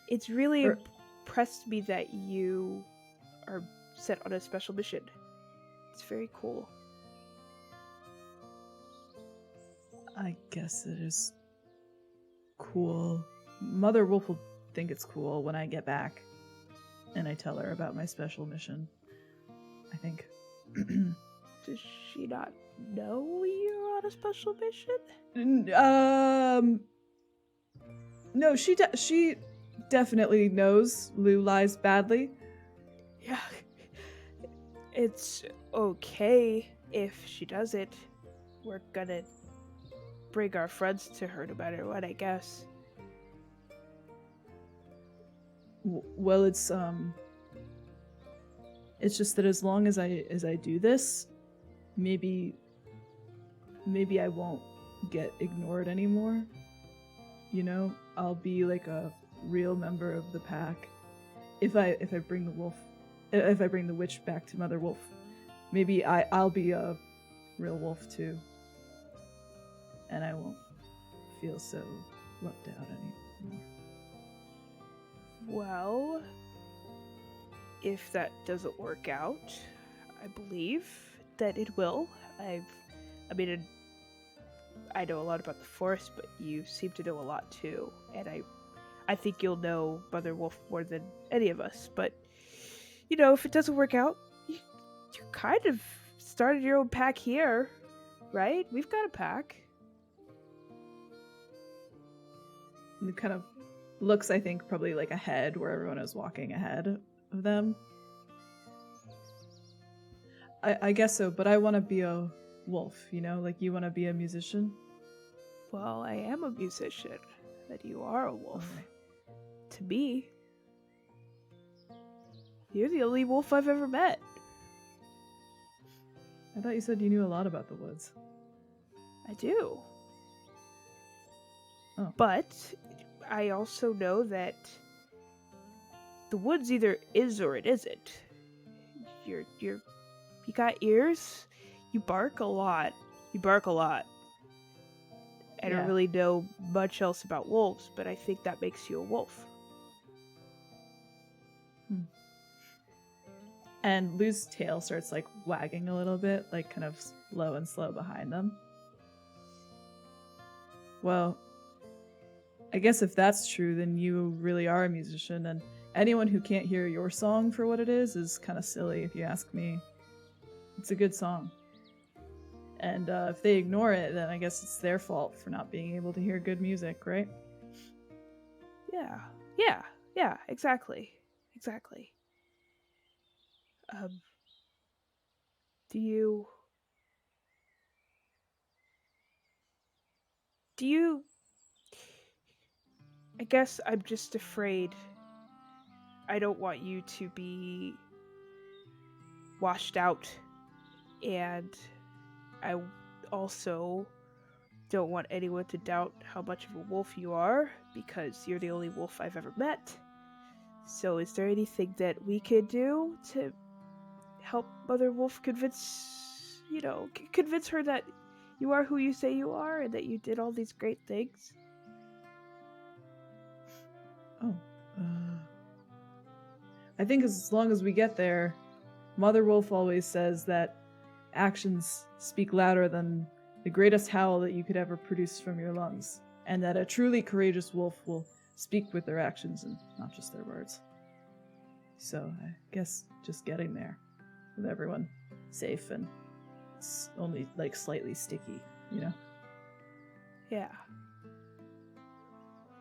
it's really impressed me that you are set on a special mission. It's very cool. I guess it is cool. Mother Wolf will think it's cool when I get back and I tell her about my special mission, I think. Does she not know you're on a special mission? No, she definitely knows Lou lies badly. Yeah. It's okay if she does it. We're gonna bring our friends to her no matter what, I guess. Well, it's just that as long as I do this, maybe I won't get ignored anymore. I'll be like a real member of the pack. If I bring the witch back to Mother Wolf, maybe I'll be a real wolf too. And I won't feel so left out anymore. Well, if that doesn't work out, I believe that it will. I know a lot about the forest, but you seem to know a lot too, and I think you'll know Mother Wolf more than any of us. But if it doesn't work out, you kind of started your own pack here, right? We've got a pack. And it kind of looks, I think, probably like ahead, where everyone is walking ahead of them. I guess so, but I want to be a wolf, like you want to be a musician. Well, I am a musician, but you are a wolf. Okay. To me, you're the only wolf I've ever met. I thought you said you knew a lot about the woods. I do. Oh. But I also know that the woods either is or it isn't. You got ears. You bark a lot. I don't really know much else about wolves, but I think that makes you a wolf. And Lou's tail starts like wagging a little bit, like kind of low and slow behind them. Well, I guess if that's true, then you really are a musician, and anyone who can't hear your song for what it is kind of silly, if you ask me. It's a good song. And if they ignore it, then I guess it's their fault for not being able to hear good music, right? Yeah, exactly. Do you I guess I'm just afraid. I don't want you to be washed out, and I also don't want anyone to doubt how much of a wolf you are, because you're the only wolf I've ever met. So is there anything that we could do to help Mother Wolf convince her that you are who you say you are and that you did all these great things? I think as long as we get there, Mother Wolf always says that actions speak louder than the greatest howl that you could ever produce from your lungs, and that a truly courageous wolf will speak with their actions and not just their words. So I guess just getting there with everyone safe and it's only like slightly sticky, Yeah.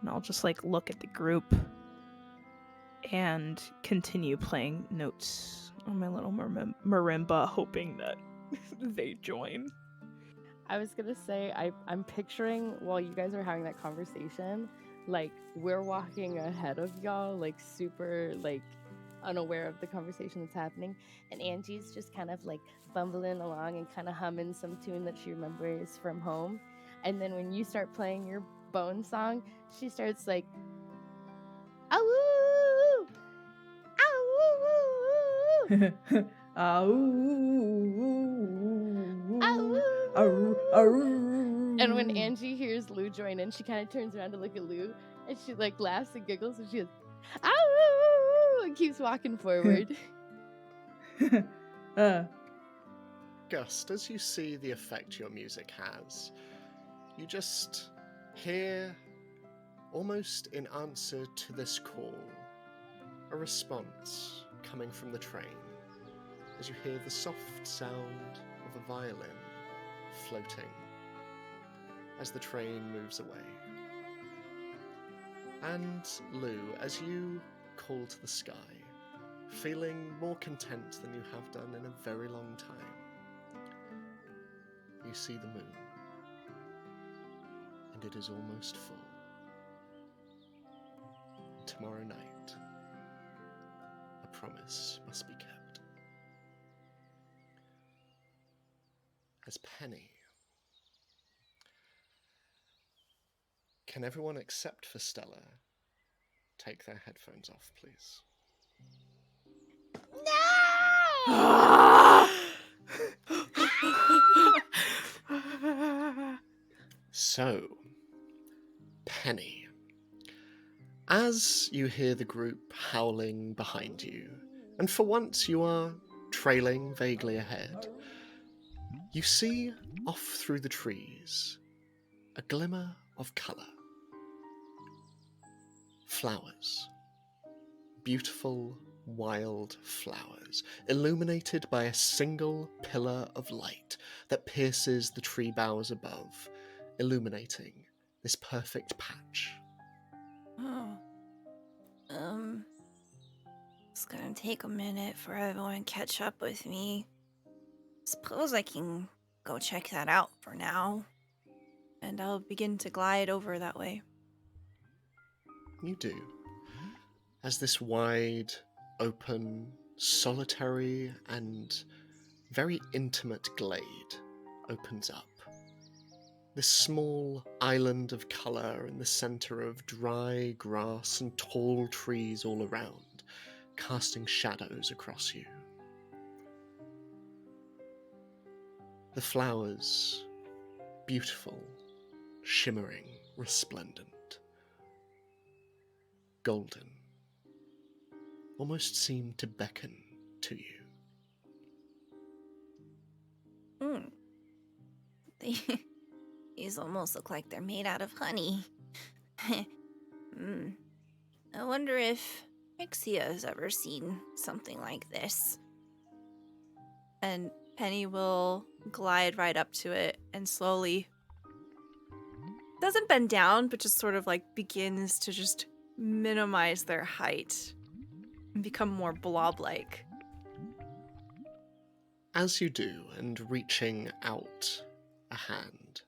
And I'll just look at the group and continue playing notes on my little marimba, hoping that they join. I was gonna say, I'm picturing while you guys are having that conversation, like we're walking ahead of y'all, like super like unaware of the conversation that's happening, and Angie's just kind of like bumbling along and kind of humming some tune that she remembers from home, and then when you start playing your bone song, she starts like, "Ow, ow, and when Angie hears Lou join in, she kind of turns around to look at Lou, and she like laughs and giggles, and she goes, "Ow!" and keeps walking forward. Gust, as you see the effect your music has, you just hear, almost in answer to this call, a response coming from the train as you hear the soft sound of a violin floating as the train moves away. And Lou, as you call to the sky, feeling more content than you have done in a very long time, you see the moon, and it is almost full. Tomorrow night, a promise must be kept. As Penny, can everyone except for Stella take their headphones off, please? So, Penny, as you hear the group howling behind you, and for once you are trailing vaguely ahead, you see off through the trees a glimmer of colour. Flowers. Beautiful, wild flowers, illuminated by a single pillar of light that pierces the tree boughs above, illuminating this perfect patch. Oh. It's gonna take a minute for everyone to catch up with me. Suppose I can go check that out for now. And I'll begin to glide over that way. You do. As this wide, open, solitary, and very intimate glade opens up. This small island of colour in the centre of dry grass and tall trees all around, casting shadows across you. The flowers, beautiful, shimmering, resplendent, golden, almost seem to beckon to you. These almost look like they're made out of honey. I wonder if Ixia has ever seen something like this. And Penny will glide right up to it and slowly, doesn't bend down, but just sort of like begins to just minimize their height and become more blob-like. As you do, and reaching out a hand,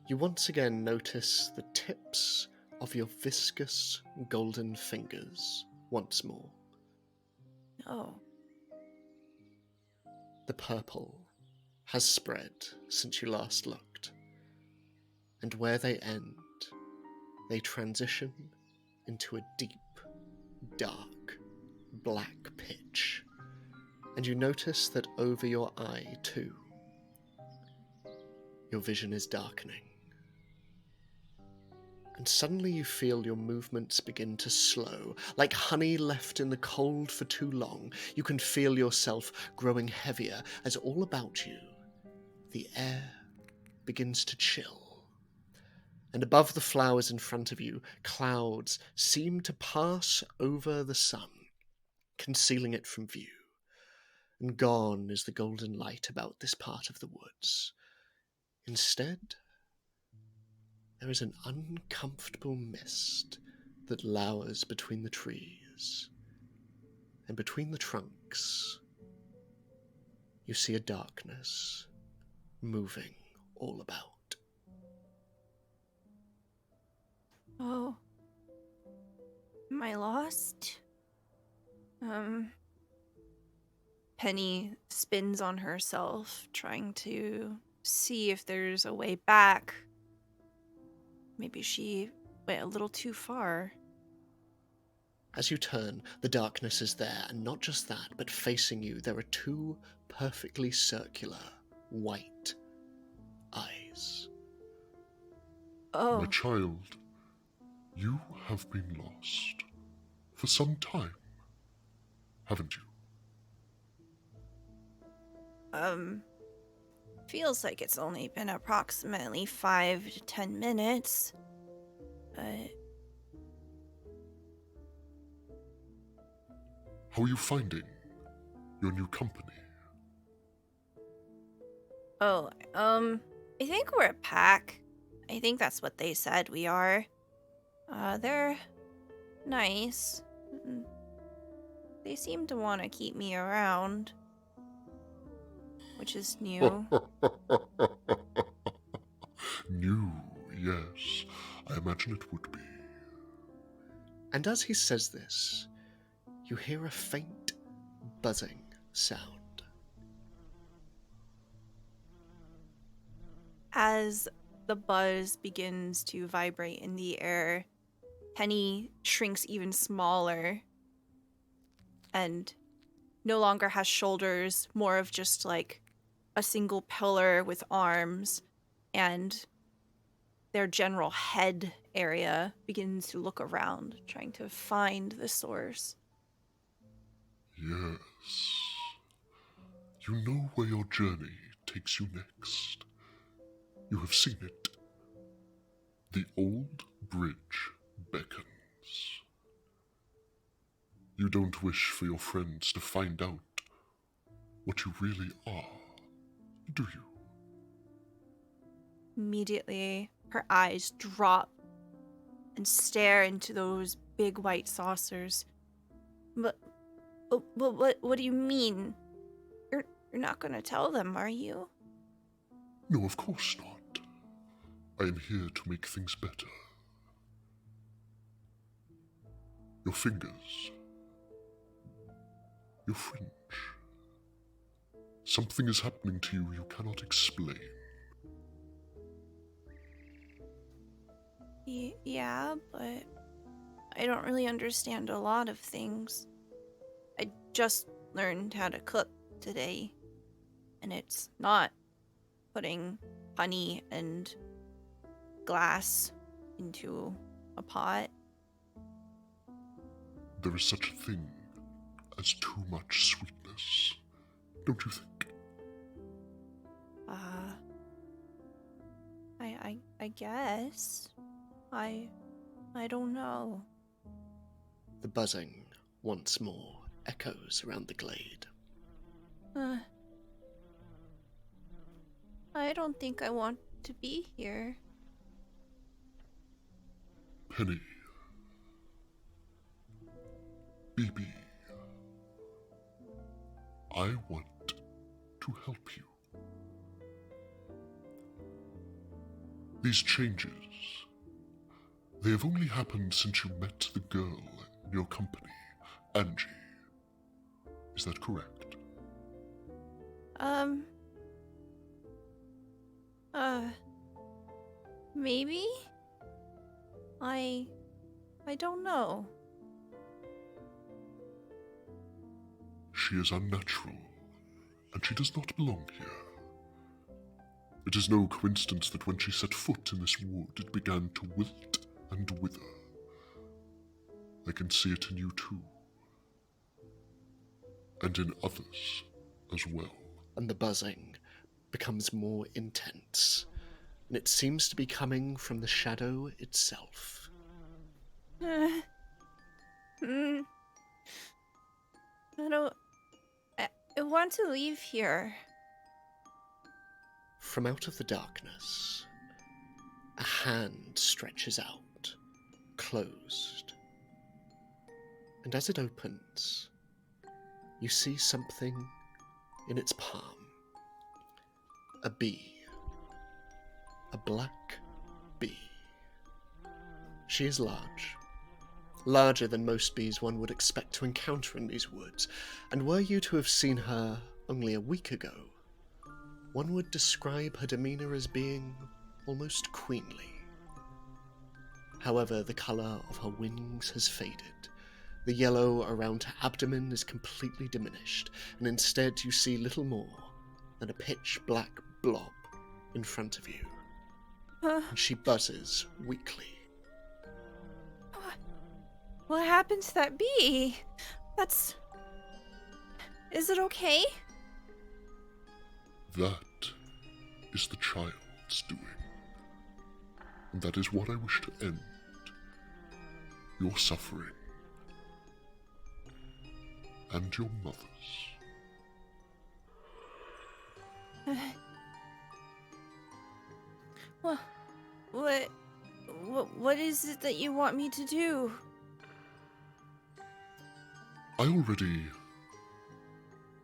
you once again notice the tips of your viscous golden fingers once more. Oh. The purple has spread since you last looked, and where they end, they transition into a deep, dark, black pitch, and you notice that over your eye, too, your vision is darkening. And suddenly you feel your movements begin to slow. Like honey left in the cold for too long, you can feel yourself growing heavier as all about you, the air begins to chill. And above the flowers in front of you, clouds seem to pass over the sun, concealing it from view. And gone is the golden light about this part of the woods. Instead, there is an uncomfortable mist that lowers between the trees, and between the trunks, you see a darkness moving all about. Oh. Am I lost? Penny spins on herself, trying to see if there's a way back. Maybe she went a little too far. As you turn, the darkness is there, and not just that, but facing you, there are two perfectly circular, white eyes. Oh. My child, you have been lost for some time, haven't you? Feels like it's only been approximately 5 to 10 minutes. How are you finding your new company? Oh, I think we're a pack. I think that's what they said we are. They're nice. They seem to want to keep me around, which is new. New, yes. I imagine it would be. And as he says this, you hear a faint buzzing sound. As the buzz begins to vibrate in the air, Penny shrinks even smaller and no longer has shoulders, more of just like a single pillar with arms, and their general head area begins to look around, trying to find the source. Yes. You know where your journey takes you next. You have seen it. The old bridge beckons. You don't wish for your friends to find out what you really are, do you? Immediately, her eyes drop and stare into those big white saucers. But what do you mean? You're not gonna tell them, are you? No, of course not. I am here to make things better. Your fingers. Your fringe. Something is happening to you cannot explain. Yeah, but I don't really understand a lot of things. I just learned how to cook today, and it's not putting honey and glass into a pot. There is such a thing as too much sweetness, don't you think? I guess. I don't know. The buzzing once more echoes around the glade. I don't think I want to be here. Penny. BB. I want to help you. These changes, they have only happened since you met the girl in your company, Angie. Is that correct? Maybe? I don't know. She is unnatural, and she does not belong here. It is no coincidence that when she set foot in this wood, it began to wilt and wither. I can see it in you too. And in others as well. And the buzzing becomes more intense, and it seems to be coming from the shadow itself. I want to leave here. From out of the darkness, a hand stretches out, closed. And as it opens, you see something in its palm. a bee. A black bee. She is large. Larger than most bees one would expect to encounter in these woods, and were you to have seen her only a week ago, one would describe her demeanour as being almost queenly. However, the colour of her wings has faded. The yellow around her abdomen is completely diminished, and instead you see little more than a pitch-black blob in front of you. And she buzzes weakly. What happened to that bee? Is it okay? That is the child's doing. And that is what I wish to end. Your suffering. And your mother's. Well, what is it that you want me to do? I already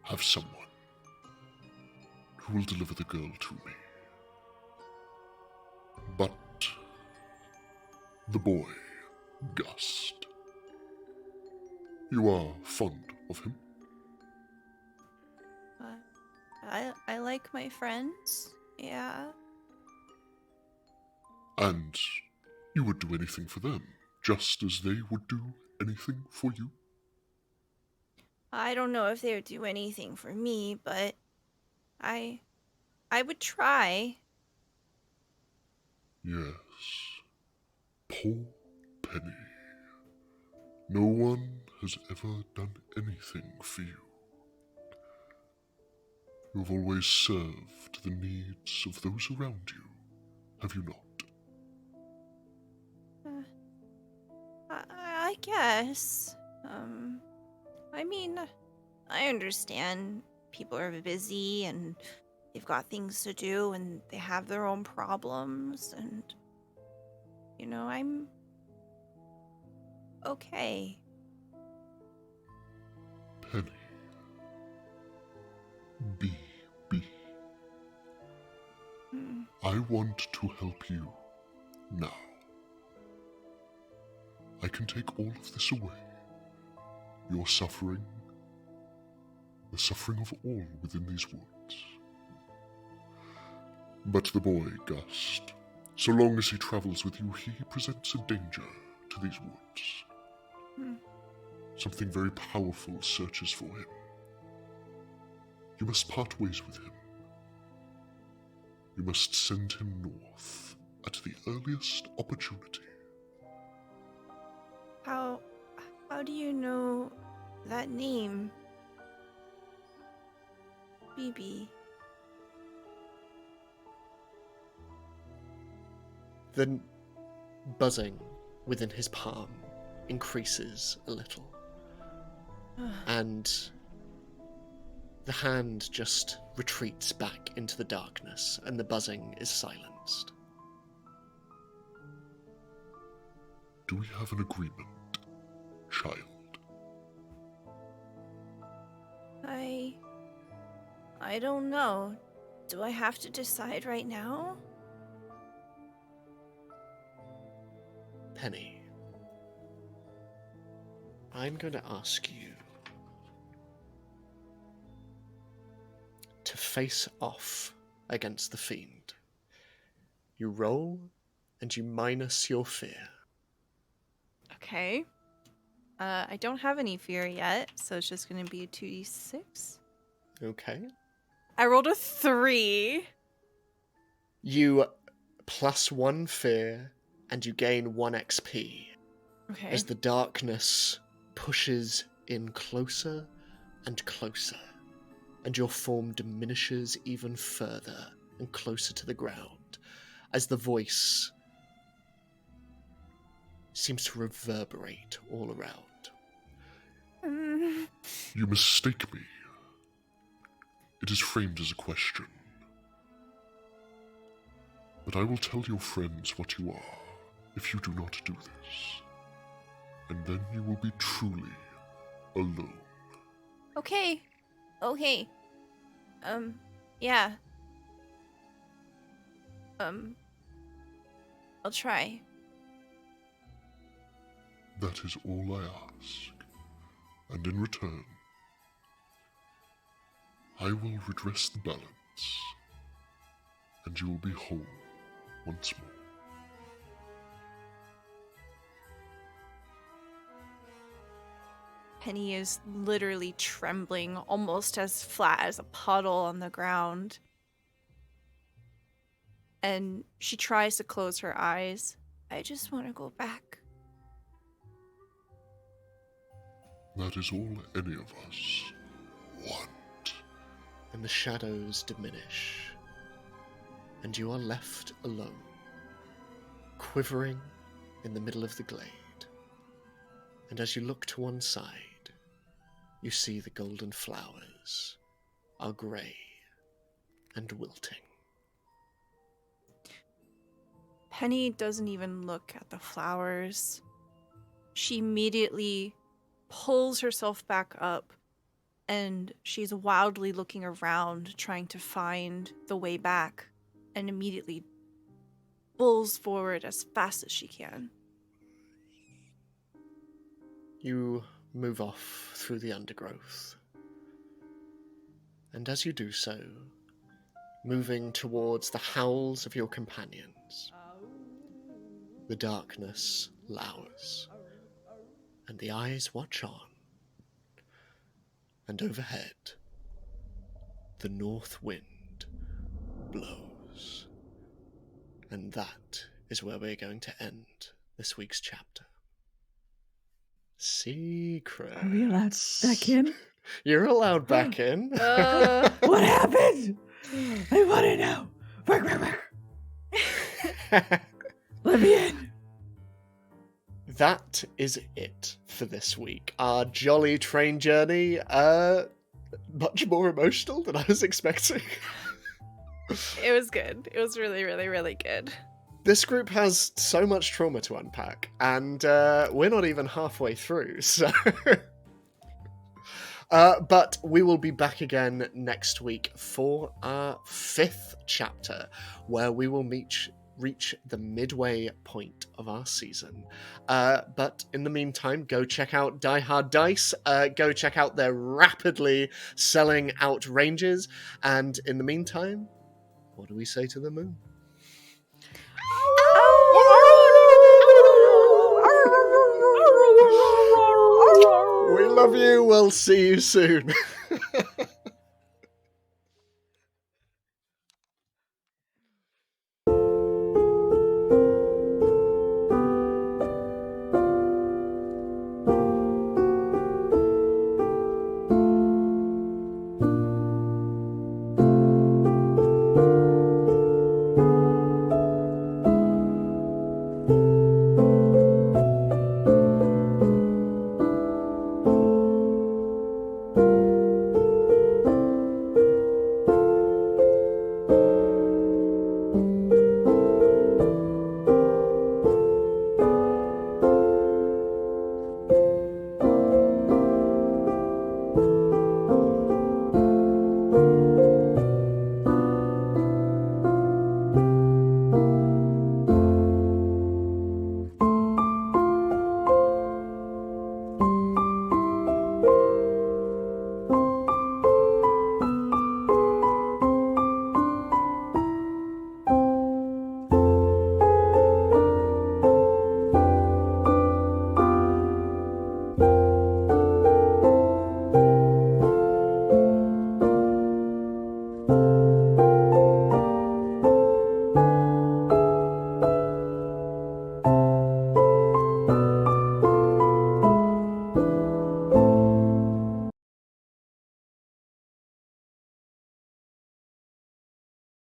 have someone who will deliver the girl to me. But the boy, Gust, you are fond of him? I like my friends, yeah. And you would do anything for them, just as they would do anything for you? I don't know if they would do anything for me, but I would try. Yes. Poor Penny. No one has ever done anything for you. You have always served the needs of those around you, have you not? I guess. I mean, I understand people are busy and they've got things to do and they have their own problems and, I'm okay. Penny. B. I want to help you now. I can take all of this away. Your suffering, the suffering of all within these woods. But the boy, Gust, so long as he travels with you, he presents a danger to these woods. Something very powerful searches for him. You must part ways with him. You must send him north at the earliest opportunity. How do you know that name? BB. The buzzing within his palm increases a little. And the hand just retreats back into the darkness, and the buzzing is silenced. Do we have an agreement, child? I don't know. Do I have to decide right now? Penny, I'm going to ask you to face off against the fiend. You roll, and you minus your fear. Okay. I don't have any fear yet, so it's just going to be a 2d6. Okay. I rolled a 3. You plus 1 fear, and you gain 1 XP. Okay. As the darkness pushes in closer and closer, and your form diminishes even further and closer to the ground, as the voice seems to reverberate all around. You mistake me. It is framed as a question. But I will tell your friends what you are if you do not do this. And then you will be truly alone. Okay. Yeah. I'll try. That is all I ask. And in return, I will redress the balance, and you will be whole once more. Penny is literally trembling, almost as flat as a puddle on the ground. And she tries to close her eyes. I just want to go back. That is all any of us want. And the shadows diminish, and you are left alone, quivering in the middle of the glade. And as you look to one side, you see the golden flowers are grey and wilting. Penny doesn't even look at the flowers. She immediately pulls herself back up, and she's wildly looking around, trying to find the way back, and immediately pulls forward as fast as she can. You move off through the undergrowth, and as you do so, moving towards the howls of your companions, the darkness lowers, and the eyes watch on. And overhead, the north wind blows. And that is where we're going to end this week's chapter. Secret. Are we allowed back in? You're allowed back in. What happened? I want to know. Let me in. That is it for this week. Our jolly train journey, much more emotional than I was expecting. It was good. It was really, really, really good. This group has so much trauma to unpack, and we're not even halfway through, so... but we will be back again next week for our 5th chapter, where we will reach the midway point of our season. But in the meantime, go check out Die Hard Dice, go check out their rapidly selling out ranges, and in the meantime, what do we say to the moon? We love you, we'll see you soon.